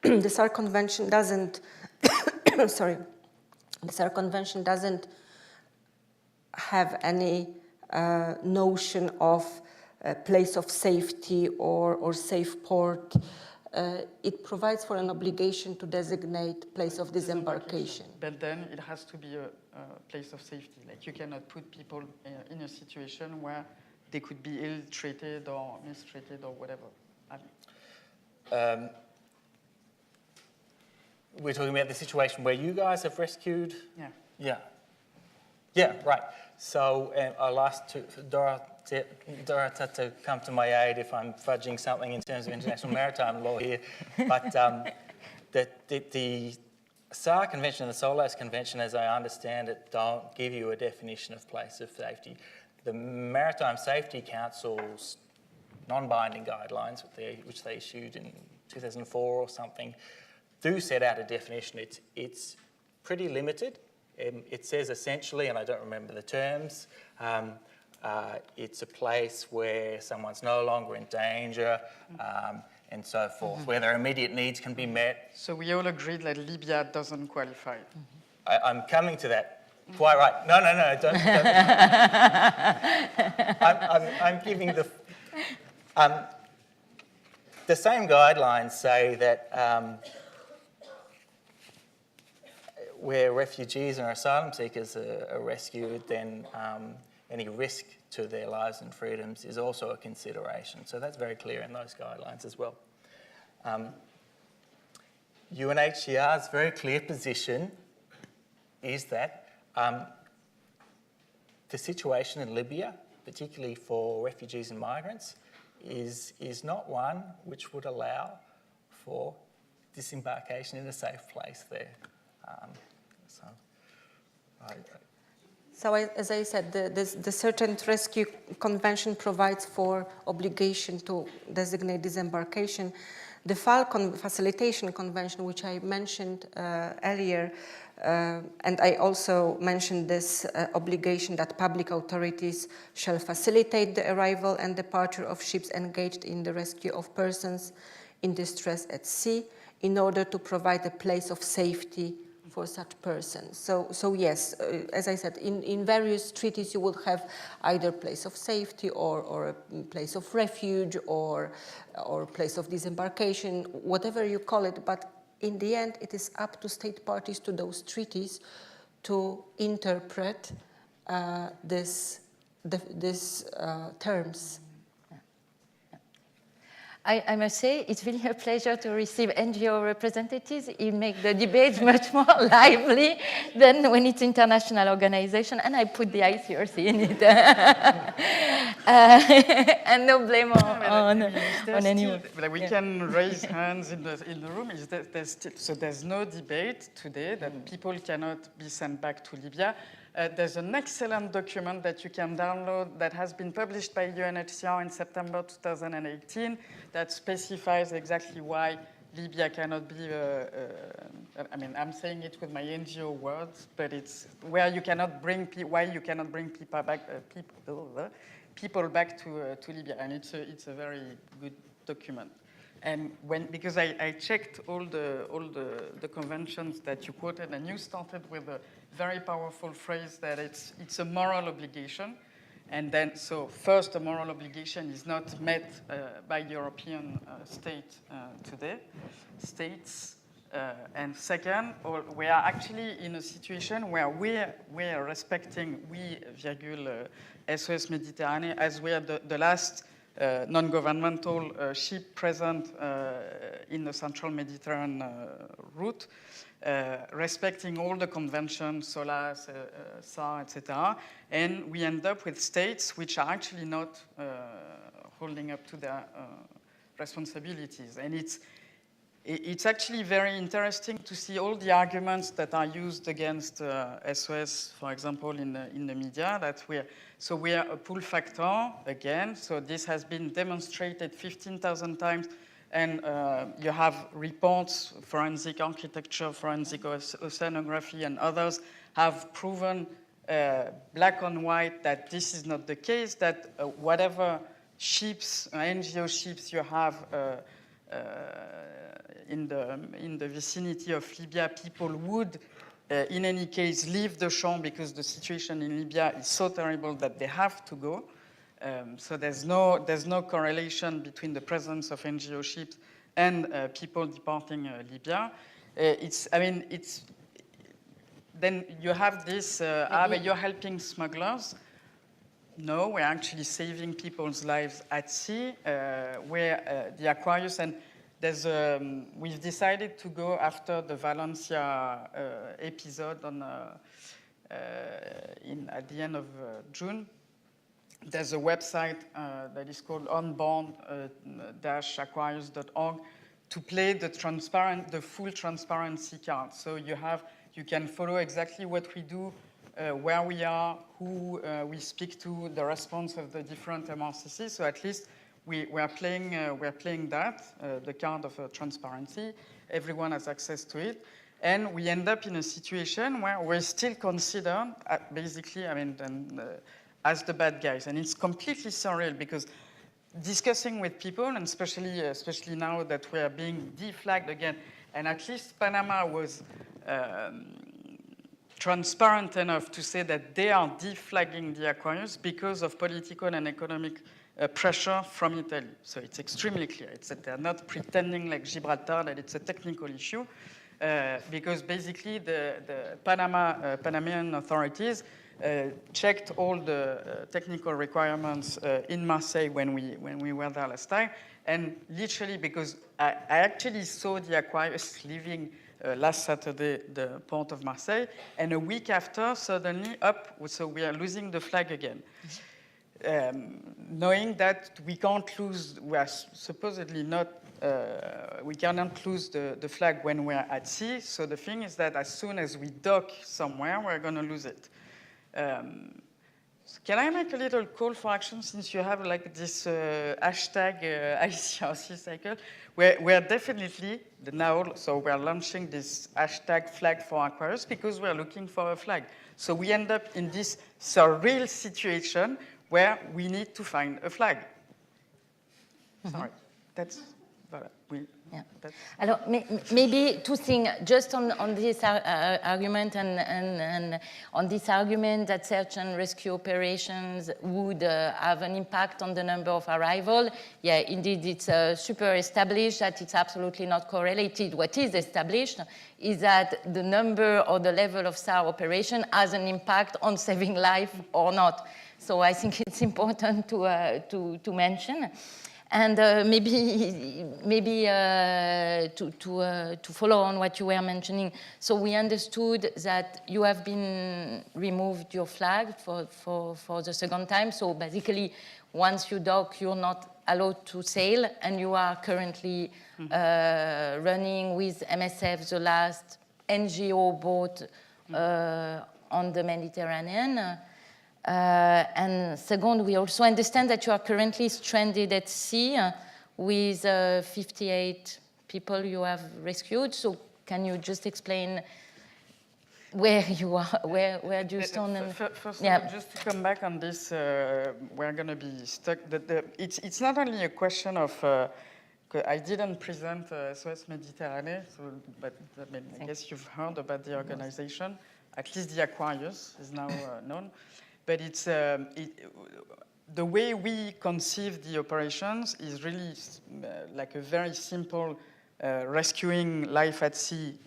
[SPEAKER 3] The SAR Convention doesn't, sorry, the SAR Convention doesn't have any notion of a place of safety or safe port. It provides for an obligation to designate place of disembarkation.
[SPEAKER 5] But then it has to be a place of safety. Like you cannot put people in a situation where they could be ill-treated or mistreated or whatever.
[SPEAKER 4] We're talking about the situation where you guys have rescued?
[SPEAKER 5] Yeah.
[SPEAKER 4] Yeah, right. So I'll ask Dorota to come to my aid if I'm fudging something in terms of international maritime law here. But the SAR Convention and the SOLAS Convention, as I understand it, don't give you a definition of place of safety. The Maritime Safety Council's non-binding guidelines, which they issued in 2004 or something, do set out a definition. It's pretty limited. It says essentially, and I don't remember the terms, it's a place where someone's no longer in danger, and so forth, where their immediate needs can be met.
[SPEAKER 5] So we all agreed that Libya doesn't qualify.
[SPEAKER 4] I'm coming to that. Quite right. No, don't. I'm giving the same guidelines say that where refugees and asylum seekers are rescued, then any risk to their lives and freedoms is also a consideration. So that's very clear in those guidelines as well. UNHCR's very clear position is that the situation in Libya, particularly for refugees and migrants, is not one which would allow for disembarkation in a safe place there.
[SPEAKER 3] So as I said, the Search and Rescue Convention provides for obligation to designate disembarkation. The FAL Facilitation Convention, which I mentioned earlier, and I also mentioned this obligation that public authorities shall facilitate the arrival and departure of ships engaged in the rescue of persons in distress at sea in order to provide a place of safety for such persons. So yes, as I said, in various treaties you would have either place of safety or a place of refuge or place of disembarkation, whatever you call it, but in the end it is up to state parties to those treaties to interpret these terms.
[SPEAKER 2] I must say, it's really a pleasure to receive NGO representatives. It makes the debate much more lively than when it's international organization, and I put the ICRC in it. And no blame on anyone.
[SPEAKER 5] But we can raise hands in the room. So there's no debate today that people cannot be sent back to Libya. There's an excellent document that you can download that has been published by UNHCR in September 2018 that specifies exactly why Libya cannot be, I mean, I'm saying it with my NGO words, but it's where you cannot bring, why you cannot bring people back, people back to Libya, and it's a very good document. And because I checked all the conventions that you quoted, and you started with a very powerful phrase that it's a moral obligation. And then, so first, the moral obligation is not met by European states. And second, we are actually in a situation where we are respecting, SOS Méditerranée, as we are the last non-governmental ship present in the central Mediterranean route, respecting all the conventions, SOLAS, SAR, etc. And we end up with states which are actually not holding up to their responsibilities. And it's actually very interesting to see all the arguments that are used against SOS, for example, in the media, that we are a pull factor again. So this has been demonstrated 15,000 times. And you have reports, forensic architecture, forensic oceanography, and others have proven black on white that this is not the case, that whatever ships, NGO ships you have in the vicinity of Libya, people would, in any case, leave the shore because the situation in Libya is so terrible that they have to go. So there's no correlation between the presence of NGO ships and people departing Libya. Then you have this, you're helping smugglers. No, we're actually saving people's lives at sea, where the Aquarius, and we've decided to go after the Valencia episode at the end of June. There's a website that is called onboard-aquarius.org to play the full transparency card. So you can follow exactly what we do, where we are, who we speak to, the response of the different MRCCs. So at least we are playing that, the card of transparency. Everyone has access to it. And we end up in a situation where we're still considered, basically, as the bad guys. And it's completely surreal because discussing with people, and especially now that we are being deflagged again, and at least Panama was transparent enough to say that they are deflagging the Aquarius because of political and economic pressure from Italy. So it's extremely clear. It's that they're not pretending like Gibraltar that it's a technical issue, because basically the Panamanian authorities checked all the technical requirements in Marseille when we were there last time, and literally because I actually saw the Aquarius leaving last Saturday the port of Marseille, and a week after, suddenly up, so we are losing the flag again. Knowing that we can't lose, we are supposedly not, we cannot lose the flag when we're at sea, so the thing is that as soon as we dock somewhere, we're going to lose it. Can I make a little call for action since you have like this hashtag ICRC cycle? We're definitely now, so we're launching this hashtag flag for Aquarius because we're looking for a flag. So we end up in this surreal situation where we need to find a flag. Sorry, that's,
[SPEAKER 2] yeah. Alors, maybe two things, just on this argument and on this argument that search and rescue operations would have an impact on the number of arrivals. Yeah, indeed, it's super established that it's absolutely not correlated. What is established is that the number or the level of SAR operation has an impact on saving life or not. So I think it's important to mention. And maybe to follow on what you were mentioning, so we understood that you have been removed your flag for the second time. So basically, once you dock, you're not allowed to sail, and you are currently running with MSF the last NGO boat on the Mediterranean. And second, we also understand that you are currently stranded at sea with 58 people you have rescued. So can you just explain where you are, where do you stand?
[SPEAKER 5] First of all, just to come back on this, we're going to be stuck. It's not only a question of, I didn't present SOS Méditerranée, but I guess you've heard about the organization. At least the Aquarius is now known. But it's the way we conceive the operations is really like a very simple rescuing life at sea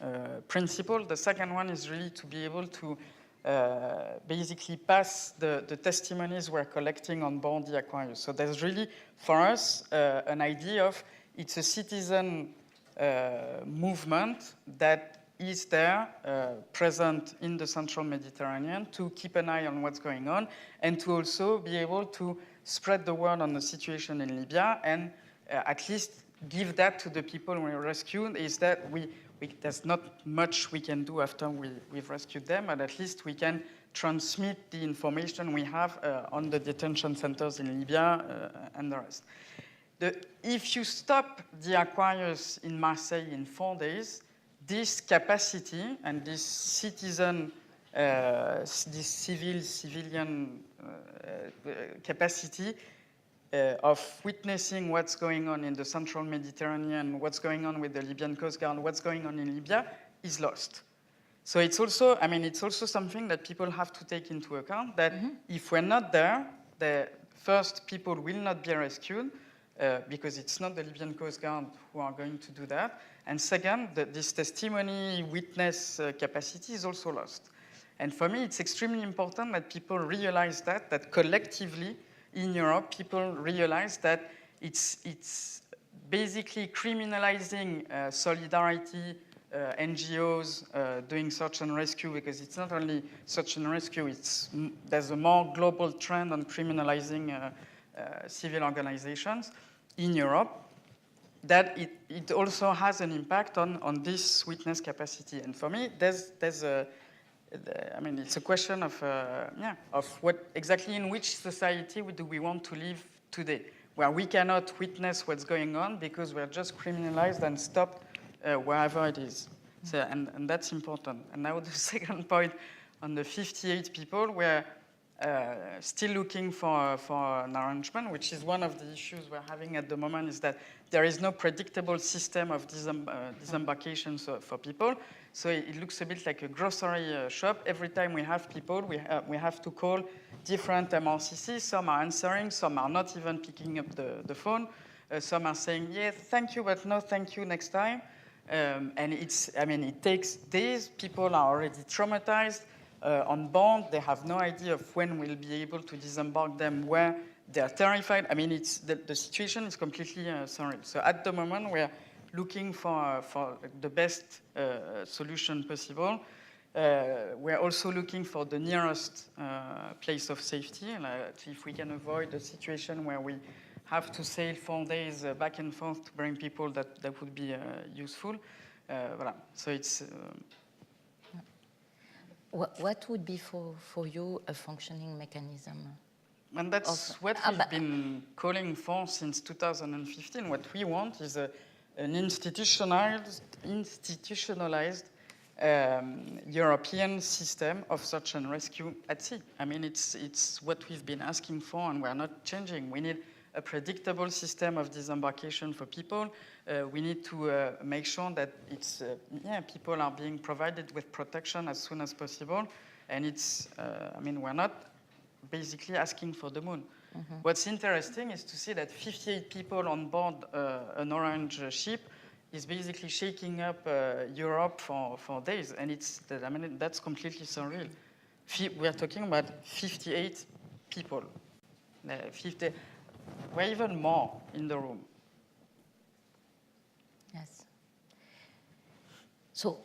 [SPEAKER 5] principle. The second one is really to be able to basically pass the testimonies we're collecting on board the Aquarius. So there's really, for us, an idea of it's a citizen movement that is there, present in the central Mediterranean, to keep an eye on what's going on, and to also be able to spread the word on the situation in Libya, and at least give that to the people we rescued, is that there's not much we can do after we've rescued them, but at least we can transmit the information we have on the detention centers in Libya and the rest. If you stop the Aquarius in Marseille in 4 days, this capacity and this citizen, this civilian capacity of witnessing what's going on in the central Mediterranean, what's going on with the Libyan Coast Guard, what's going on in Libya, is lost. So it's also, it's also something that people have to take into account, that if we're not there, the first people will not be rescued, because it's not the Libyan Coast Guard who are going to do that. And second, this testimony witness capacity is also lost. And for me, it's extremely important that people realize that collectively in Europe, people realize that it's basically criminalizing solidarity, NGOs doing search and rescue, because it's not only search and rescue, there's a more global trend on criminalizing civil organizations in Europe. that it also has an impact on this witness capacity. And for me, I mean, it's a question of what exactly in which society do we want to live today, where we cannot witness what's going on because we're just criminalized and stopped wherever it is. So, and that's important. And now the second point on the 58 people, we're still looking for an arrangement, which is one of the issues we're having at the moment, is that there is no predictable system of disembarkation for people. So it looks a bit like a grocery shop. Every time we have people, we have to call different MRCCs. Some are answering, some are not even picking up the phone. Some are saying, yeah, thank you, but no thank you next time. And it takes days. People are already traumatized on board. They have no idea of when we'll be able to disembark them, where they're terrified. I mean, the situation is completely surreal. So at the moment, we're looking for the best solution possible. We're also looking for the nearest place of safety. If we can avoid a situation where we have to sail 4 days back and forth to bring people, that would be useful. Voilà. So it's...
[SPEAKER 2] What would be for you a functioning mechanism?
[SPEAKER 5] And that's what we've been calling for since 2015. What we want is an institutionalized European system of search and rescue at sea. I mean, it's what we've been asking for, and we're not changing. We need a predictable system of disembarkation for people. We need to make sure that people are being provided with protection as soon as possible. And we're not basically asking for the moon. Mm-hmm. What's interesting is to see that 58 people on board an orange ship is basically shaking up Europe for days. And that's completely surreal. We are talking about 58 people. 50. We're even more in the room.
[SPEAKER 2] Yes. So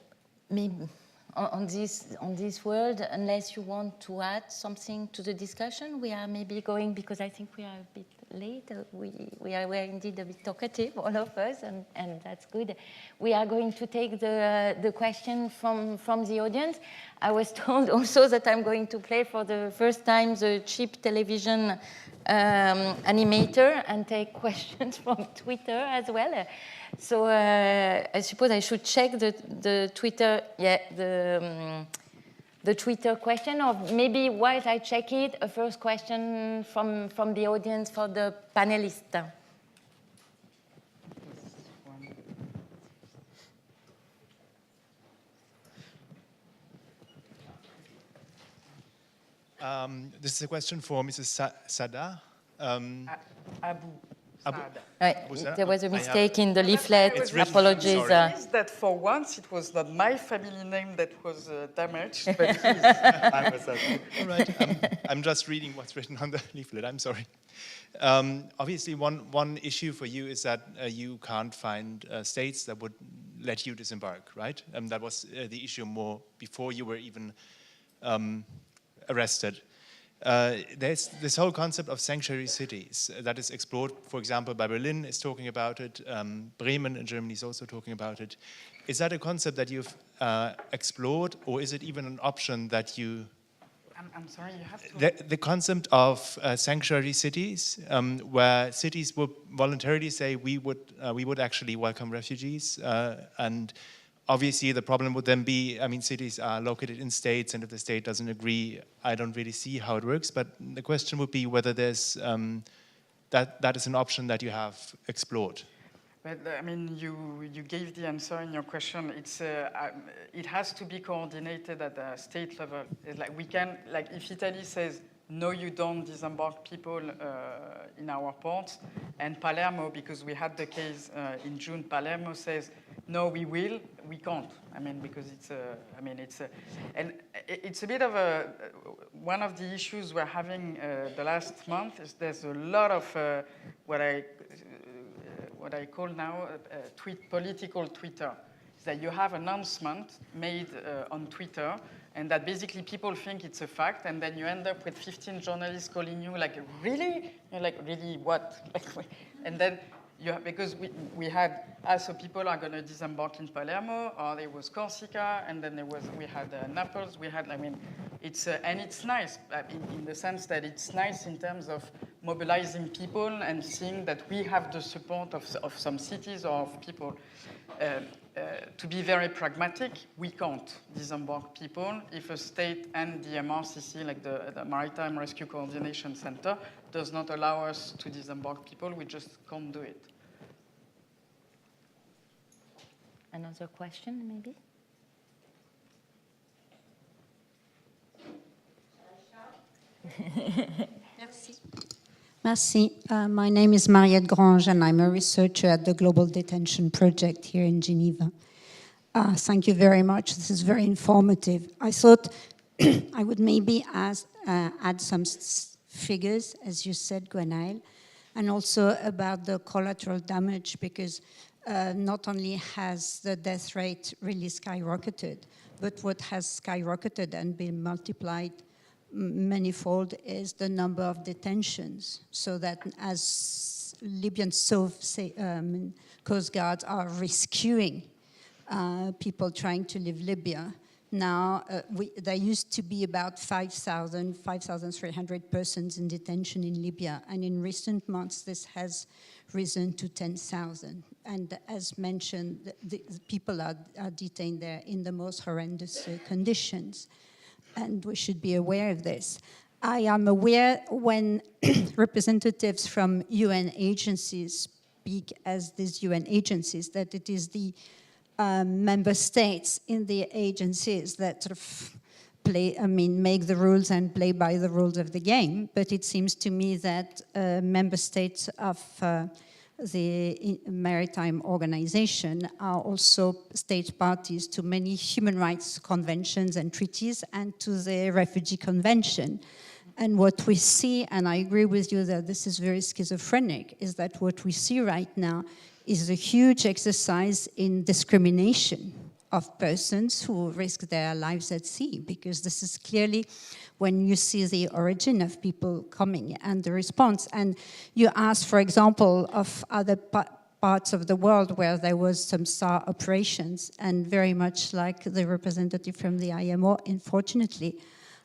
[SPEAKER 2] maybe on this world, unless you want to add something to the discussion, we are maybe going, because I think we are a bit late. We're indeed a bit talkative, all of us, and that's good. We are going to take the question from the audience. I was told also that I'm going to play for the first time the cheap television animator and take questions from Twitter as well. So I suppose I should check the Twitter, the Twitter question, or maybe while I check it, a first question from the audience for the panelists.
[SPEAKER 6] This is a question for Mrs. Sada.
[SPEAKER 5] Abu.
[SPEAKER 2] There was a mistake in the leaflet. Apologies.
[SPEAKER 5] That for once it was not my family name that was damaged, but his.
[SPEAKER 6] All right. I'm just reading what's written on the leaflet. I'm sorry. Obviously, one issue for you is that you can't find states that would let you disembark, right? That was the issue more before you were even arrested. There's this whole concept of sanctuary cities that is explored, for example, by Berlin is talking about it, Bremen in Germany is also talking about it. Is that a concept that you've explored, or is it even an option that you...
[SPEAKER 5] I'm sorry, you have to...
[SPEAKER 6] The concept of sanctuary cities, where cities would voluntarily say we would actually welcome refugees, and obviously, the problem would then be, cities are located in states, and if the state doesn't agree, I don't really see how it works. But the question would be whether there's that is an option that you have explored.
[SPEAKER 5] But you gave the answer in your question. It has to be coordinated at the state level. If Italy says no, you don't disembark people in our ports, and Palermo, because we had the case in June, Palermo says no, we will. We can't. Because and it's a bit of one of the issues we're having the last month is there's a lot of what I call now political Twitter. Is that you have an announcement made on Twitter, and that basically people think it's a fact, and then you end up with 15 journalists calling you like, really? You're like, really what? And then because we had, so people are going to disembark in Palermo, or there was Corsica, and then we had Naples. We had, I mean, and it's nice in the sense that it's nice in terms of mobilizing people and seeing that we have the support of some cities or of people. To be very pragmatic, we can't disembark people if a state and the MRCC, like the Maritime Rescue Coordination Center, does not allow us to disembark people. We just can't do it.
[SPEAKER 2] Another question, maybe?
[SPEAKER 7] Merci. Merci. My name is Mariette Grange, and I'm a researcher at the Global Detention Project here in Geneva. Thank you very much. This is very informative. I thought I would maybe add some figures, as you said, Gwenaëlle, and also about the collateral damage, because not only has the death rate really skyrocketed, but what has skyrocketed and been multiplied manifold is the number of detentions. So that as Libyan Coast Guards are rescuing people trying to leave Libya, now there used to be about 5,300 persons in detention in Libya, and in recent months this has risen to 10,000. And as mentioned, the people are detained there in the most horrendous conditions. And we should be aware of this. I am aware when representatives from UN agencies speak as these UN agencies, that it is the member states in the agencies that sort of make the rules and play by the rules of the game. But it seems to me that member states of the Maritime Organization are also state parties to many human rights conventions and treaties and to the Refugee Convention. And what we see, and I agree with you that this is very schizophrenic, is that what we see right now is a huge exercise in discrimination of persons who risk their lives at sea, because this is clearly when you see the origin of people coming and the response. And you ask, for example, of other parts of the world where there was some SAR operations, and very much like the representative from the IMO, unfortunately,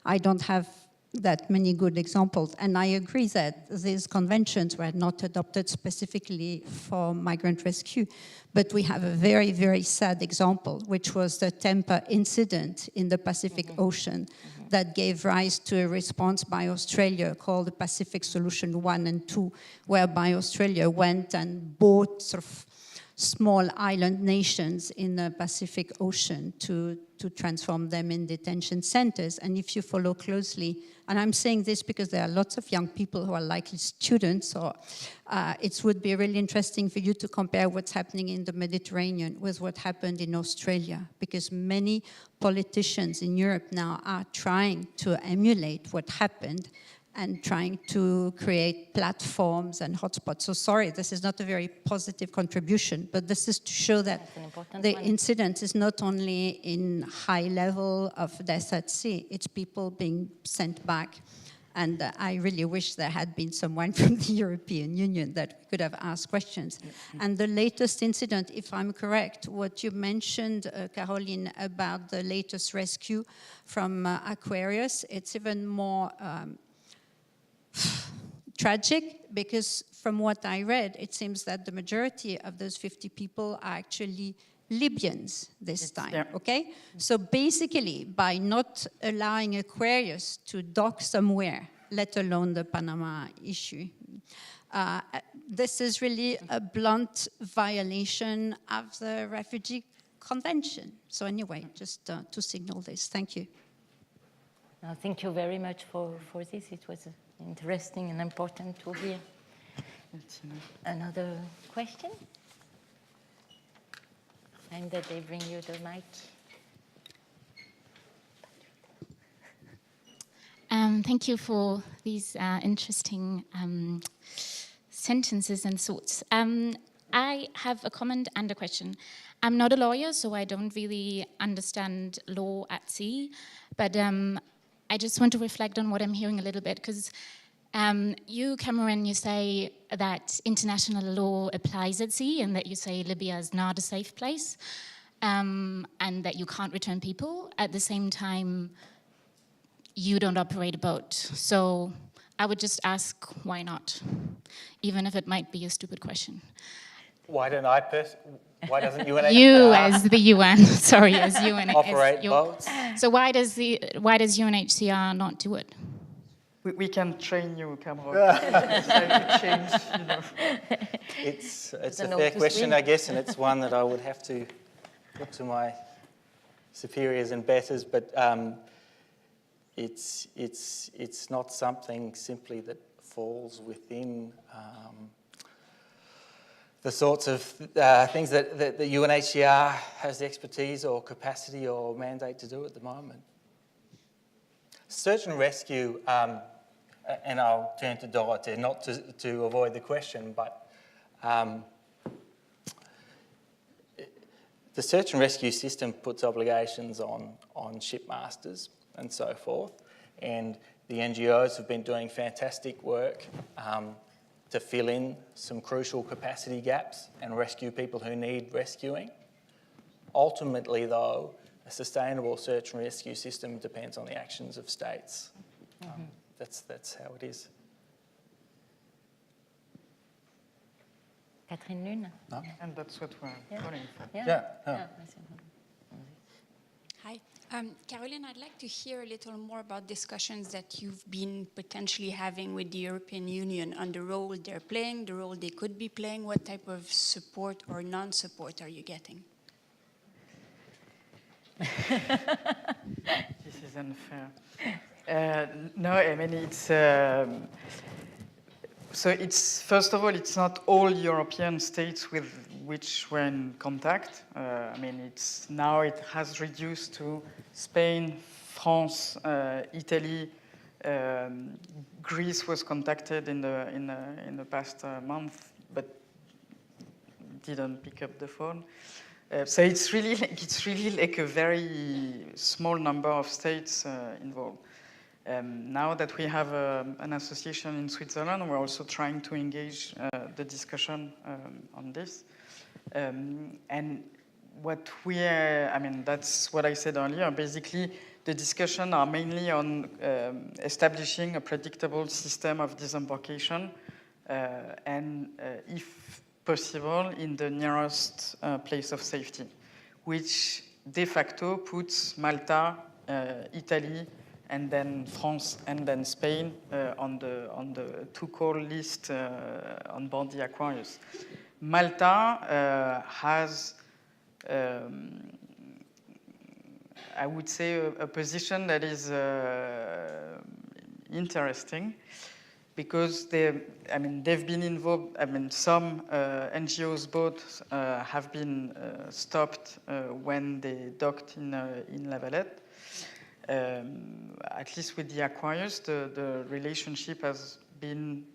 [SPEAKER 7] I don't have that many good examples. And I agree that these conventions were not adopted specifically for migrant rescue, but we have a very, very sad example, which was the Tampa incident in the Pacific Ocean that gave rise to a response by Australia called the Pacific Solution 1 and 2, whereby Australia went and bought sort of small island nations in the Pacific Ocean to transform them in detention centers. And if you follow closely, and I'm saying this because there are lots of young people who are likely students, or it would be really interesting for you to compare what's happening in the Mediterranean with what happened in Australia, because many politicians in Europe now are trying to emulate what happened and trying to create platforms and hotspots. So sorry, this is not a very positive contribution, but this is to show that the incident is not only in high level of death at sea, it's people being sent back. And I really wish there had been someone from the European Union that we could have asked questions. And the latest incident, if I'm correct, what you mentioned, Caroline, about the latest rescue from Aquarius, it's even more tragic, because from what I read, it seems that the majority of those 50 people are actually Libyans this time, okay? So basically, by not allowing Aquarius to dock somewhere, let alone the Panama issue, this is really a blunt violation of the Refugee Convention. So anyway, just to signal this. Thank you.
[SPEAKER 2] Thank you very much for this. It was interesting and important to hear. Another question? And that they bring you the mic.
[SPEAKER 8] Thank you for these interesting sentences and thoughts. I have a comment and a question. I'm not a lawyer, so I don't really understand law at sea, but I just want to reflect on what I'm hearing a little bit, because You, Cameron, you say that international law applies at sea and that you say Libya is not a safe place and that you can't return people. At the same time, you don't operate a boat. So I would just ask, why not? Even if it might be a stupid question.
[SPEAKER 4] Why doesn't UNHCR
[SPEAKER 8] You as the UN, sorry, as UN
[SPEAKER 4] operate boats?
[SPEAKER 8] So why does UNHCR not do it?
[SPEAKER 5] We can train you, Cameron. To change, you know.
[SPEAKER 4] It's a
[SPEAKER 2] It's a note
[SPEAKER 4] fair
[SPEAKER 2] to
[SPEAKER 4] question,
[SPEAKER 2] swim.
[SPEAKER 4] I guess, and it's one that I would have to put to my superiors and betters, but it's not something simply that falls within the sorts of things that the UNHCR has the expertise or capacity or mandate to do at the moment. Search and rescue, and I'll turn to Dorothée, not to avoid the question, but the search and rescue system puts obligations on shipmasters and so forth, and the NGOs have been doing fantastic work to fill in some crucial capacity gaps and rescue people who need rescuing. Ultimately, though, a sustainable search and rescue system depends on the actions of states. That's how it is.
[SPEAKER 2] Catherine Lune?
[SPEAKER 4] No?
[SPEAKER 5] And that's what we're calling for.
[SPEAKER 4] Yeah.
[SPEAKER 9] Hi. Caroline, I'd like to hear a little more about discussions that you've been potentially having with the European Union on the role they're playing, the role they could be playing. What type of support or non-support are you getting?
[SPEAKER 5] This is unfair. No, I mean, it's... so it's, first of all, it's not all European states with which we're in contact. I mean, now it has reduced to Spain, France, Italy. Greece was contacted in the past month, but didn't pick up the phone. So it's really like a very small number of states involved. Now that we have an association in Switzerland, we're also trying to engage the discussion on this. And what I mean, that's what I said earlier. Basically, the discussion are mainly on establishing a predictable system of disembarkation and, if possible, in the nearest place of safety, which de facto puts Malta, Italy, and then France and then Spain on the to-call list on board the Aquarius. Malta has, I would say, a position that is interesting because they've been involved. I mean, some NGOs' boats have been stopped when they docked in La Valette. At least with the Aquarius, the relationship has been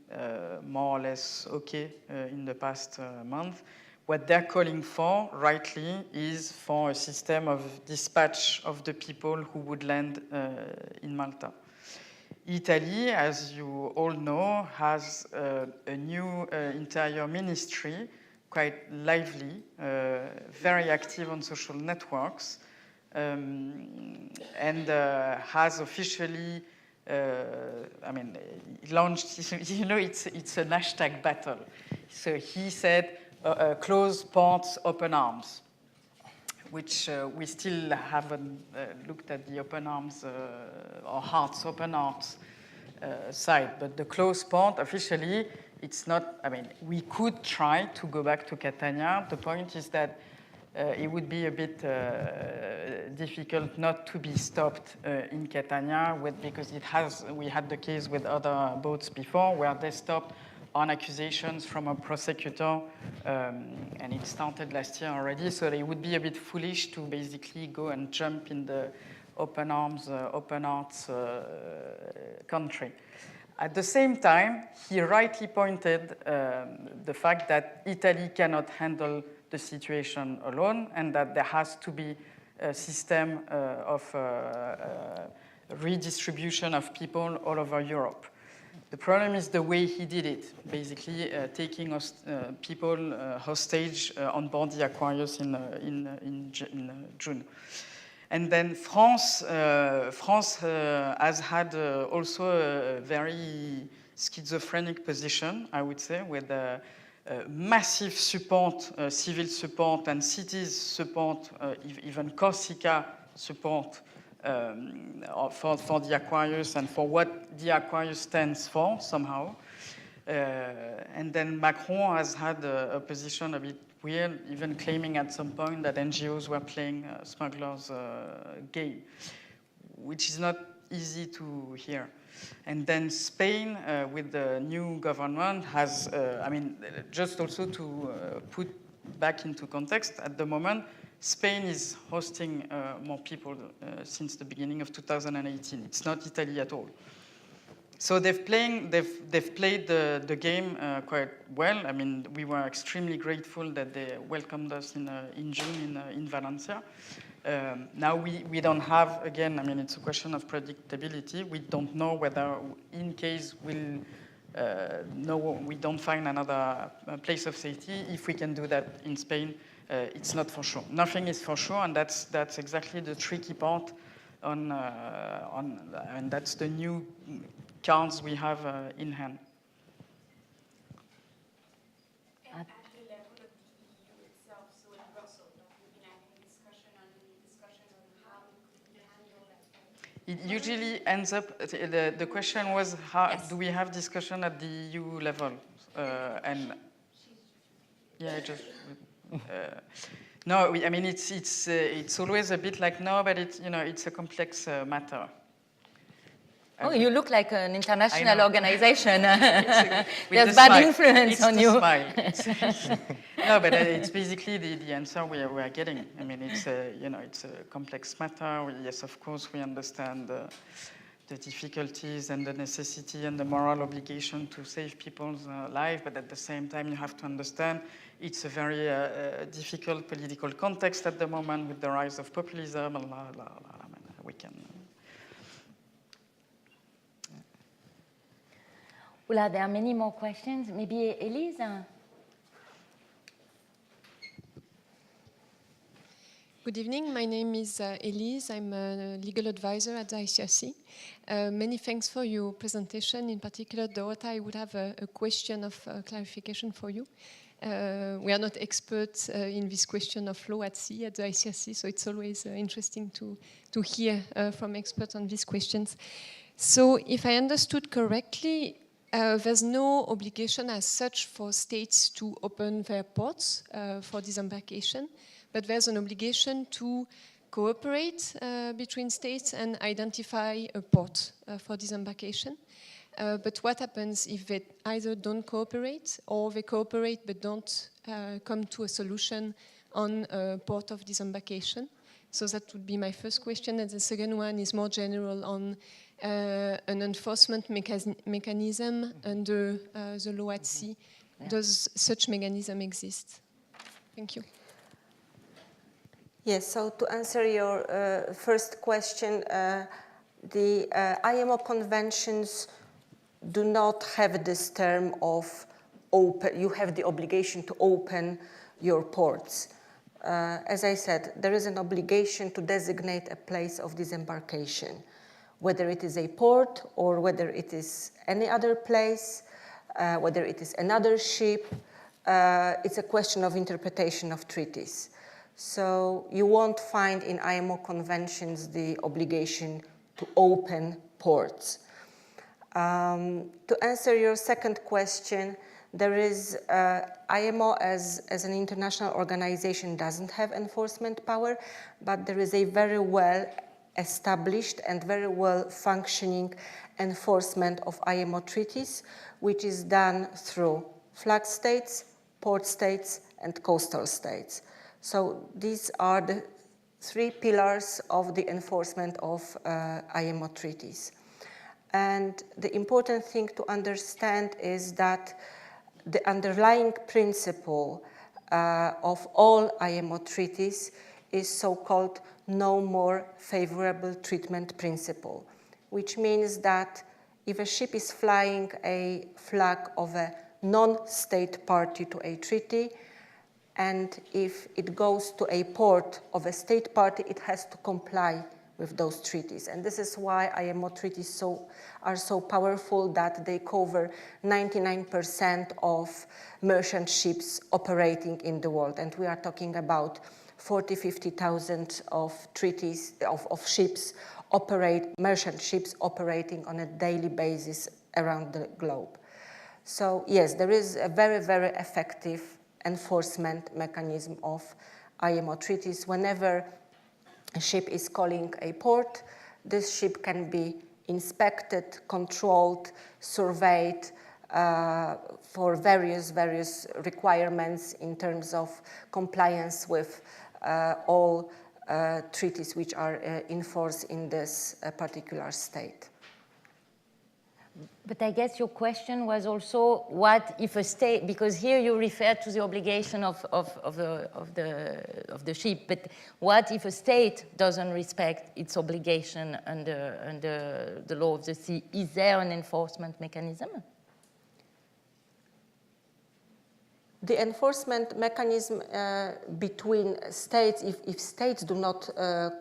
[SPEAKER 5] more or less okay in the past month. What they're calling for, rightly, is for a system of dispatch of the people who would land in Malta. Italy, as you all know, has a new interior ministry, quite lively, very active on social networks, and has officially, launched, you know, it's an hashtag battle. So he said, close ports, open arms, which we still haven't looked at the open arms or hearts, open arms side. But the closed port, officially, it's not, we could try to go back to Catania. The point is that it would be a bit difficult not to be stopped in Catania because we had the case with other boats before where they stopped on accusations from a prosecutor, and it started last year already, so it would be a bit foolish to basically go and jump in the open arms, open hearts country. At the same time, he rightly pointed the fact that Italy cannot handle the situation alone and that there has to be a system of redistribution of people all over Europe. The problem is the way he did it, basically taking people hostage on board the Aquarius in June. And then France has had also a very schizophrenic position, I would say, with massive support, civil support, and cities support, even Corsica support for the Aquarius and for what the Aquarius stands for somehow. And then Macron has had a position a bit weird, even claiming at some point that NGOs were playing smugglers' game, which is not easy to hear. And then Spain, with the new government, has, I mean, just also to put back into context, at the moment, Spain is hosting more people since the beginning of 2018. It's not Italy at all. So they've played the game quite well. I mean, we were extremely grateful that they welcomed us in June in Valencia. Now we don't have, again, I mean, it's a question of predictability. We don't know whether, in case we don't find another place of safety, if we can do that in Spain. It's not for sure. Nothing is for sure, and that's exactly the tricky part and that's the new cards we have in hand.
[SPEAKER 9] At the level of the EU itself, so in Brussels, we've been having discussions on how we could handle that.
[SPEAKER 5] It usually ends up, the question was, how yes. Do we have discussion at the EU level? And yeah, just... no, I mean it's always a bit like no, but it's a complex matter.
[SPEAKER 2] Oh, you look like an international organization.
[SPEAKER 5] There's
[SPEAKER 2] bad influence on you.
[SPEAKER 5] No, but it's basically the answer we are getting. I mean, it's a complex matter. Yes, of course, we understand the difficulties and the necessity and the moral obligation to save people's lives, but at the same time, you have to understand it's a very difficult political context at the moment with the rise of populism. We can.
[SPEAKER 2] Well, there are many more questions. Maybe Elise?
[SPEAKER 10] Good evening. My name is Elise. I'm a legal advisor at the ICRC. Many thanks for your presentation. In particular, Dorota, I would have a question of clarification for you. We are not experts in this question of law at sea at the ICRC, so it's always interesting to hear from experts on these questions. So if I understood correctly, there's no obligation as such for states to open their ports for disembarkation, but there's an obligation to cooperate between states and identify a port for disembarkation. But what happens if they either don't cooperate or they cooperate but don't come to a solution on a port of disembarkation? So that would be my first question. And the second one is more general on an enforcement mechanism under the law at sea. Yeah. Does such mechanism exist? Thank you.
[SPEAKER 3] Yes, so to answer your first question, the IMO conventions do not have this term of open, you have the obligation to open your ports. As I said, there is an obligation to designate a place of disembarkation, whether it is a port or whether it is any other place, whether it is another ship. It's a question of interpretation of treaties. So you won't find in IMO conventions the obligation to open ports. To answer your second question, there is IMO as an international organization doesn't have enforcement power, but there is a very well established and very well functioning enforcement of IMO treaties, which is done through flag states, port states, and coastal states. So these are the three pillars of the enforcement of IMO treaties. And the important thing to understand is that the underlying principle of all IMO treaties is so-called no more favorable treatment principle, which means that if a ship is flying a flag of a non-state party to a treaty, and if it goes to a port of a state party, it has to comply with those treaties. And this is why IMO treaties are so powerful, that they cover 99% of merchant ships operating in the world. And we are talking about 40, 50,000 of treaties, of ships merchant ships operating on a daily basis around the globe. So yes, there is a very, very effective enforcement mechanism of IMO treaties. Whenever a ship is calling a port, this ship can be inspected, controlled, surveyed for various requirements in terms of compliance with all treaties which are in force in this particular state.
[SPEAKER 2] But I guess your question was also, what if a state, because here you refer to the obligation of the ship, but what if a state doesn't respect its obligation under the law of the sea? Is there an enforcement mechanism?
[SPEAKER 3] The enforcement mechanism between states, if states do not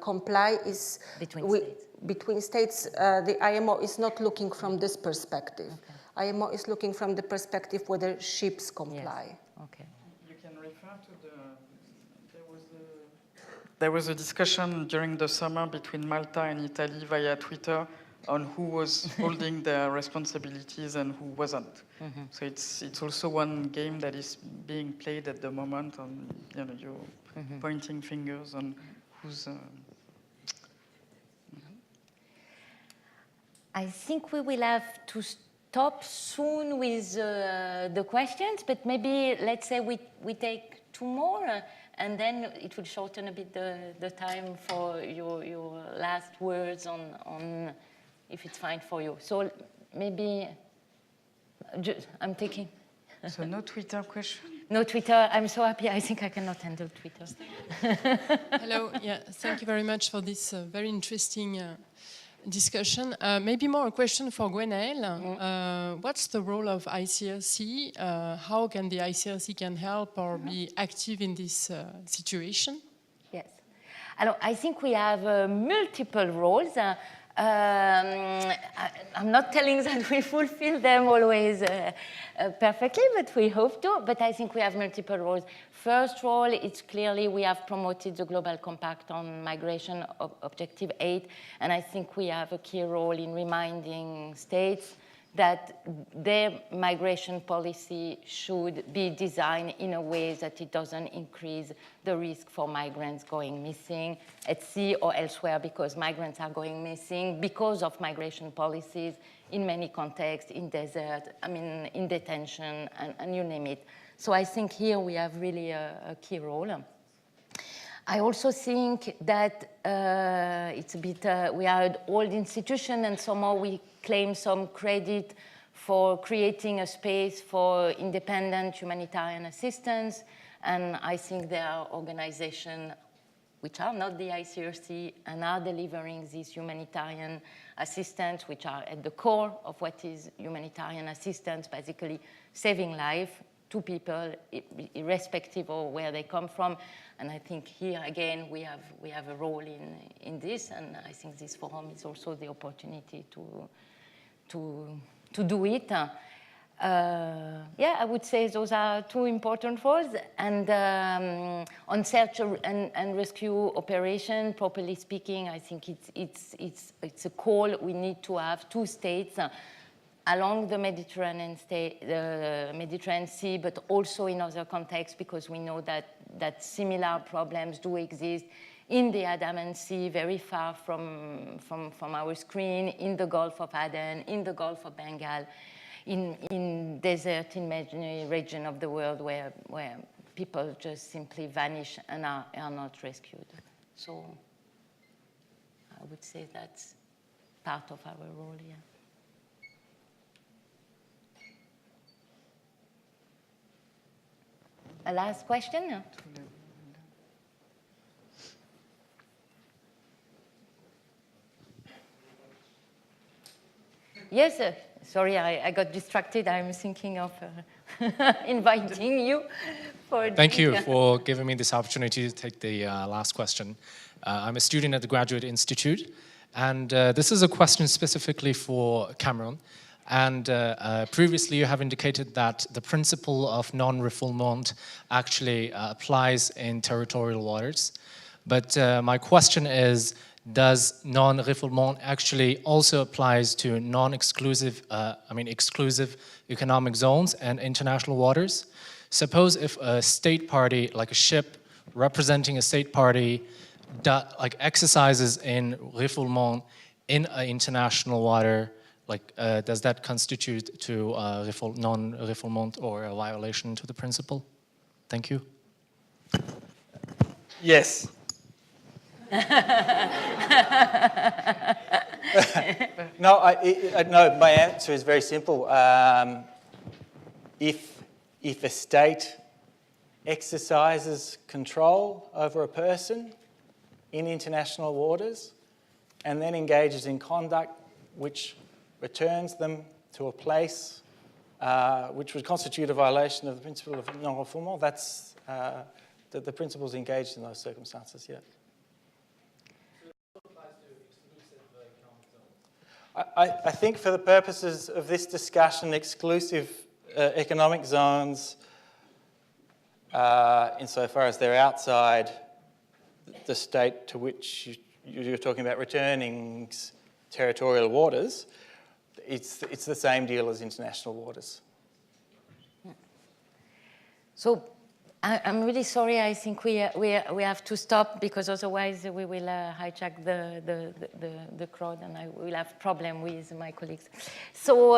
[SPEAKER 3] comply, is between states. The IMO is not looking from this perspective. Okay. IMO is looking from the perspective whether ships comply.
[SPEAKER 2] Yes. Okay.
[SPEAKER 5] You can refer to there was a discussion during the summer between Malta and Italy via Twitter on who was holding their responsibilities and who wasn't. Mm-hmm. So it's also one game that is being played at the moment on, you know, you're mm-hmm. pointing fingers on who's.
[SPEAKER 2] I think we will have to stop soon with the questions, but maybe let's say we take two more, and then it will shorten a bit the time for your last words on if it's fine for you. So maybe I'm taking.
[SPEAKER 5] So no Twitter question?
[SPEAKER 2] No Twitter. I'm so happy. I think I cannot handle Twitter.
[SPEAKER 11] Hello. Yeah. Thank you very much for this very interesting discussion. Maybe more a question for Gwenaëlle. What's the role of ICRC? How can the ICRC can help or be active in this situation?
[SPEAKER 2] Yes. Alors, I think we have multiple roles. I'm not telling that we fulfill them always perfectly, but we hope to. But I think we have multiple roles. First role, it's clearly we have promoted the Global Compact on Migration, Objective 8, and I think we have a key role in reminding states that their migration policy should be designed in a way that it doesn't increase the risk for migrants going missing at sea or elsewhere, because migrants are going missing because of migration policies in many contexts, in desert, I mean, in detention, and you name it. So I think here we have really a key role. I also think that it's a bit, we are an old institution, and somehow we claim some credit for creating a space for independent humanitarian assistance. And I think there are organizations which are not the ICRC and are delivering this humanitarian assistance, which are at the core of what is humanitarian assistance, basically saving life to people, irrespective of where they come from. And I think here, again, we have a role in this, and I think this forum is also the opportunity to do it. Yeah, I would say those are two important roles. And on search and rescue operation, properly speaking, I think it's a call we need to have two states along the Mediterranean Sea, but also in other contexts, because we know that similar problems do exist in the Andaman Sea, very far from our screen, in the Gulf of Aden, in the Gulf of Bengal, in desert, in many regions of the world where people just simply vanish and are not rescued. So I would say that's part of our role here. A last question? Yes, sorry, I got distracted. I'm thinking of inviting you for...
[SPEAKER 12] Thank you for giving me this opportunity to take the last question. I'm a student at the Graduate Institute, and this is a question specifically for Cameron. And previously you have indicated that the principle of non-refoulement actually applies in territorial waters. But my question is, does non-refoulement actually also applies to non-exclusive, exclusive economic zones and international waters? Suppose if a state party, like a ship representing a state party, exercises in refoulement in an international water, does that constitute to non-refoulement or a violation to the principle? Thank you.
[SPEAKER 4] Yes. No, my answer is very simple. If a state exercises control over a person in international waters and then engages in conduct which returns them to a place which would constitute a violation of the principle of non-refoulement, that's the principle's engaged in those circumstances, yeah. I think for the purposes of this discussion, exclusive economic zones, insofar as they're outside the state to which you're talking about returning territorial waters, it's the same deal as international waters.
[SPEAKER 2] So I'm really sorry. I think we have to stop because otherwise we will hijack the crowd and I will have problem with my colleagues. So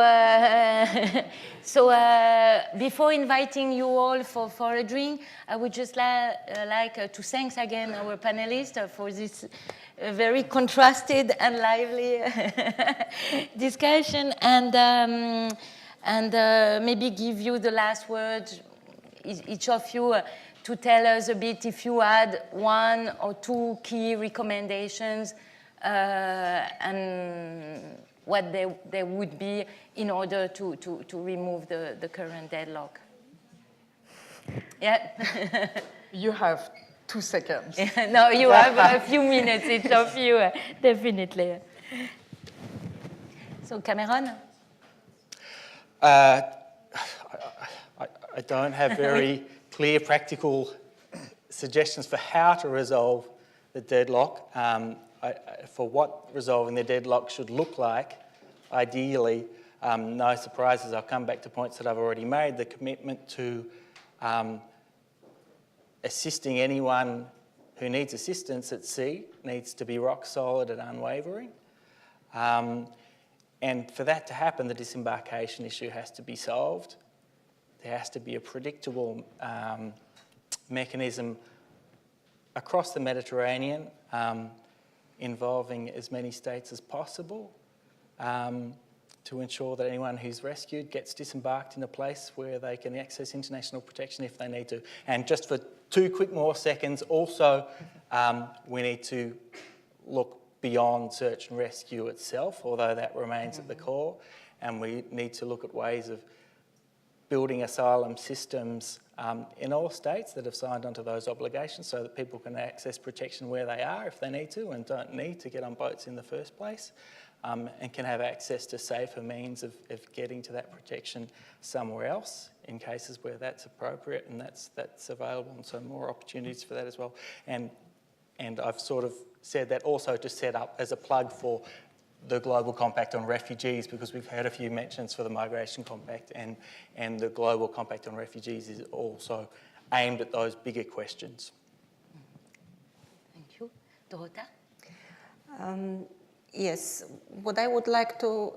[SPEAKER 2] before inviting you all for a drink, I would just like to thank again our panelists for this very contrasted and lively discussion, and maybe give you the last word, each of you, to tell us a bit if you had one or two key recommendations and what they would be in order to remove the current deadlock. Yeah.
[SPEAKER 5] You have 2 seconds.
[SPEAKER 2] No, you have a few minutes, each of you, definitely. So, Cameron?
[SPEAKER 4] I don't have very clear practical suggestions for how to resolve the deadlock. For what resolving the deadlock should look like, ideally, no surprises, I'll come back to points that I've already made. The commitment to assisting anyone who needs assistance at sea needs to be rock solid and unwavering. And for that to happen, the disembarkation issue has to be solved. There has to be a predictable mechanism across the Mediterranean involving as many states as possible to ensure that anyone who's rescued gets disembarked in a place where they can access international protection if they need to. And just for 2 quick more seconds, also we need to look beyond search and rescue itself, although that remains at the core, and we need to look at ways of building asylum systems in all states that have signed onto those obligations so that people can access protection where they are if they need to and don't need to get on boats in the first place, and can have access to safer means of getting to that protection somewhere else in cases where that's appropriate and that's available, and so more opportunities for that as well. And I've sort of said that also to set up as a plug for the Global Compact on Refugees, because we've had a few mentions for the Migration Compact, and the Global Compact on Refugees is also aimed at those bigger questions.
[SPEAKER 2] Thank you. Dorota?
[SPEAKER 3] Yes, what I would like to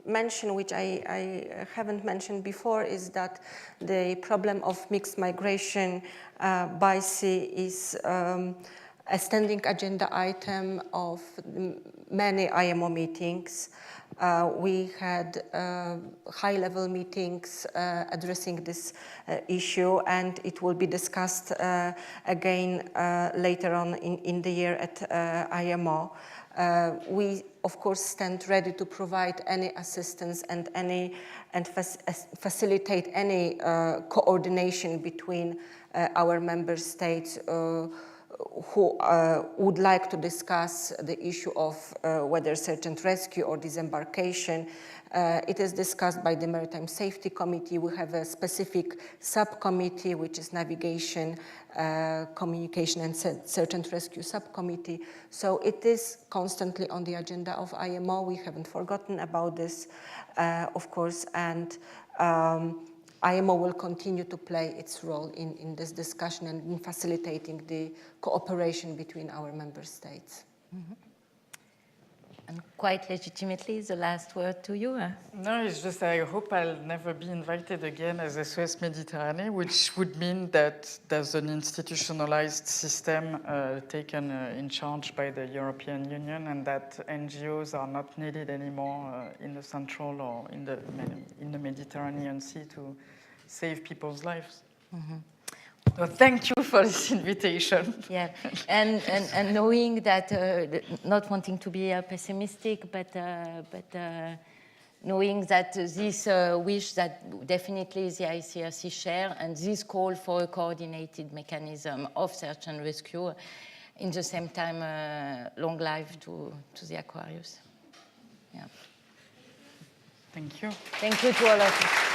[SPEAKER 3] mention, which I haven't mentioned before, is that the problem of mixed migration by sea is a standing agenda item of many IMO meetings. We had high-level meetings addressing this issue, and it will be discussed again later on in the year at IMO. We, of course, stand ready to provide any assistance and facilitate any coordination between our member states who would like to discuss the issue of whether search and rescue or disembarkation. It is discussed by the Maritime Safety Committee. We have a specific subcommittee, which is Navigation, Communication and Search and Rescue Subcommittee. So it is constantly on the agenda of IMO. We haven't forgotten about this, of course, and IMO will continue to play its role in this discussion and in facilitating the cooperation between our member states.
[SPEAKER 2] Mm-hmm. And quite legitimately, the last word to you.
[SPEAKER 5] No, it's just I hope I'll never be invited again as SOS Mediterranean, which would mean that there's an institutionalized system taken in charge by the European Union, and that NGOs are not needed anymore in the Central or in the Mediterranean Sea to save people's lives.
[SPEAKER 2] Mm-hmm.
[SPEAKER 5] So thank you for this invitation.
[SPEAKER 2] Yeah, and knowing that, not wanting to be pessimistic, but knowing that this wish that definitely the ICRC share, and this call for a coordinated mechanism of search and rescue, in the same time, long life to the Aquarius. Yeah.
[SPEAKER 5] Thank you.
[SPEAKER 2] Thank you to all of you.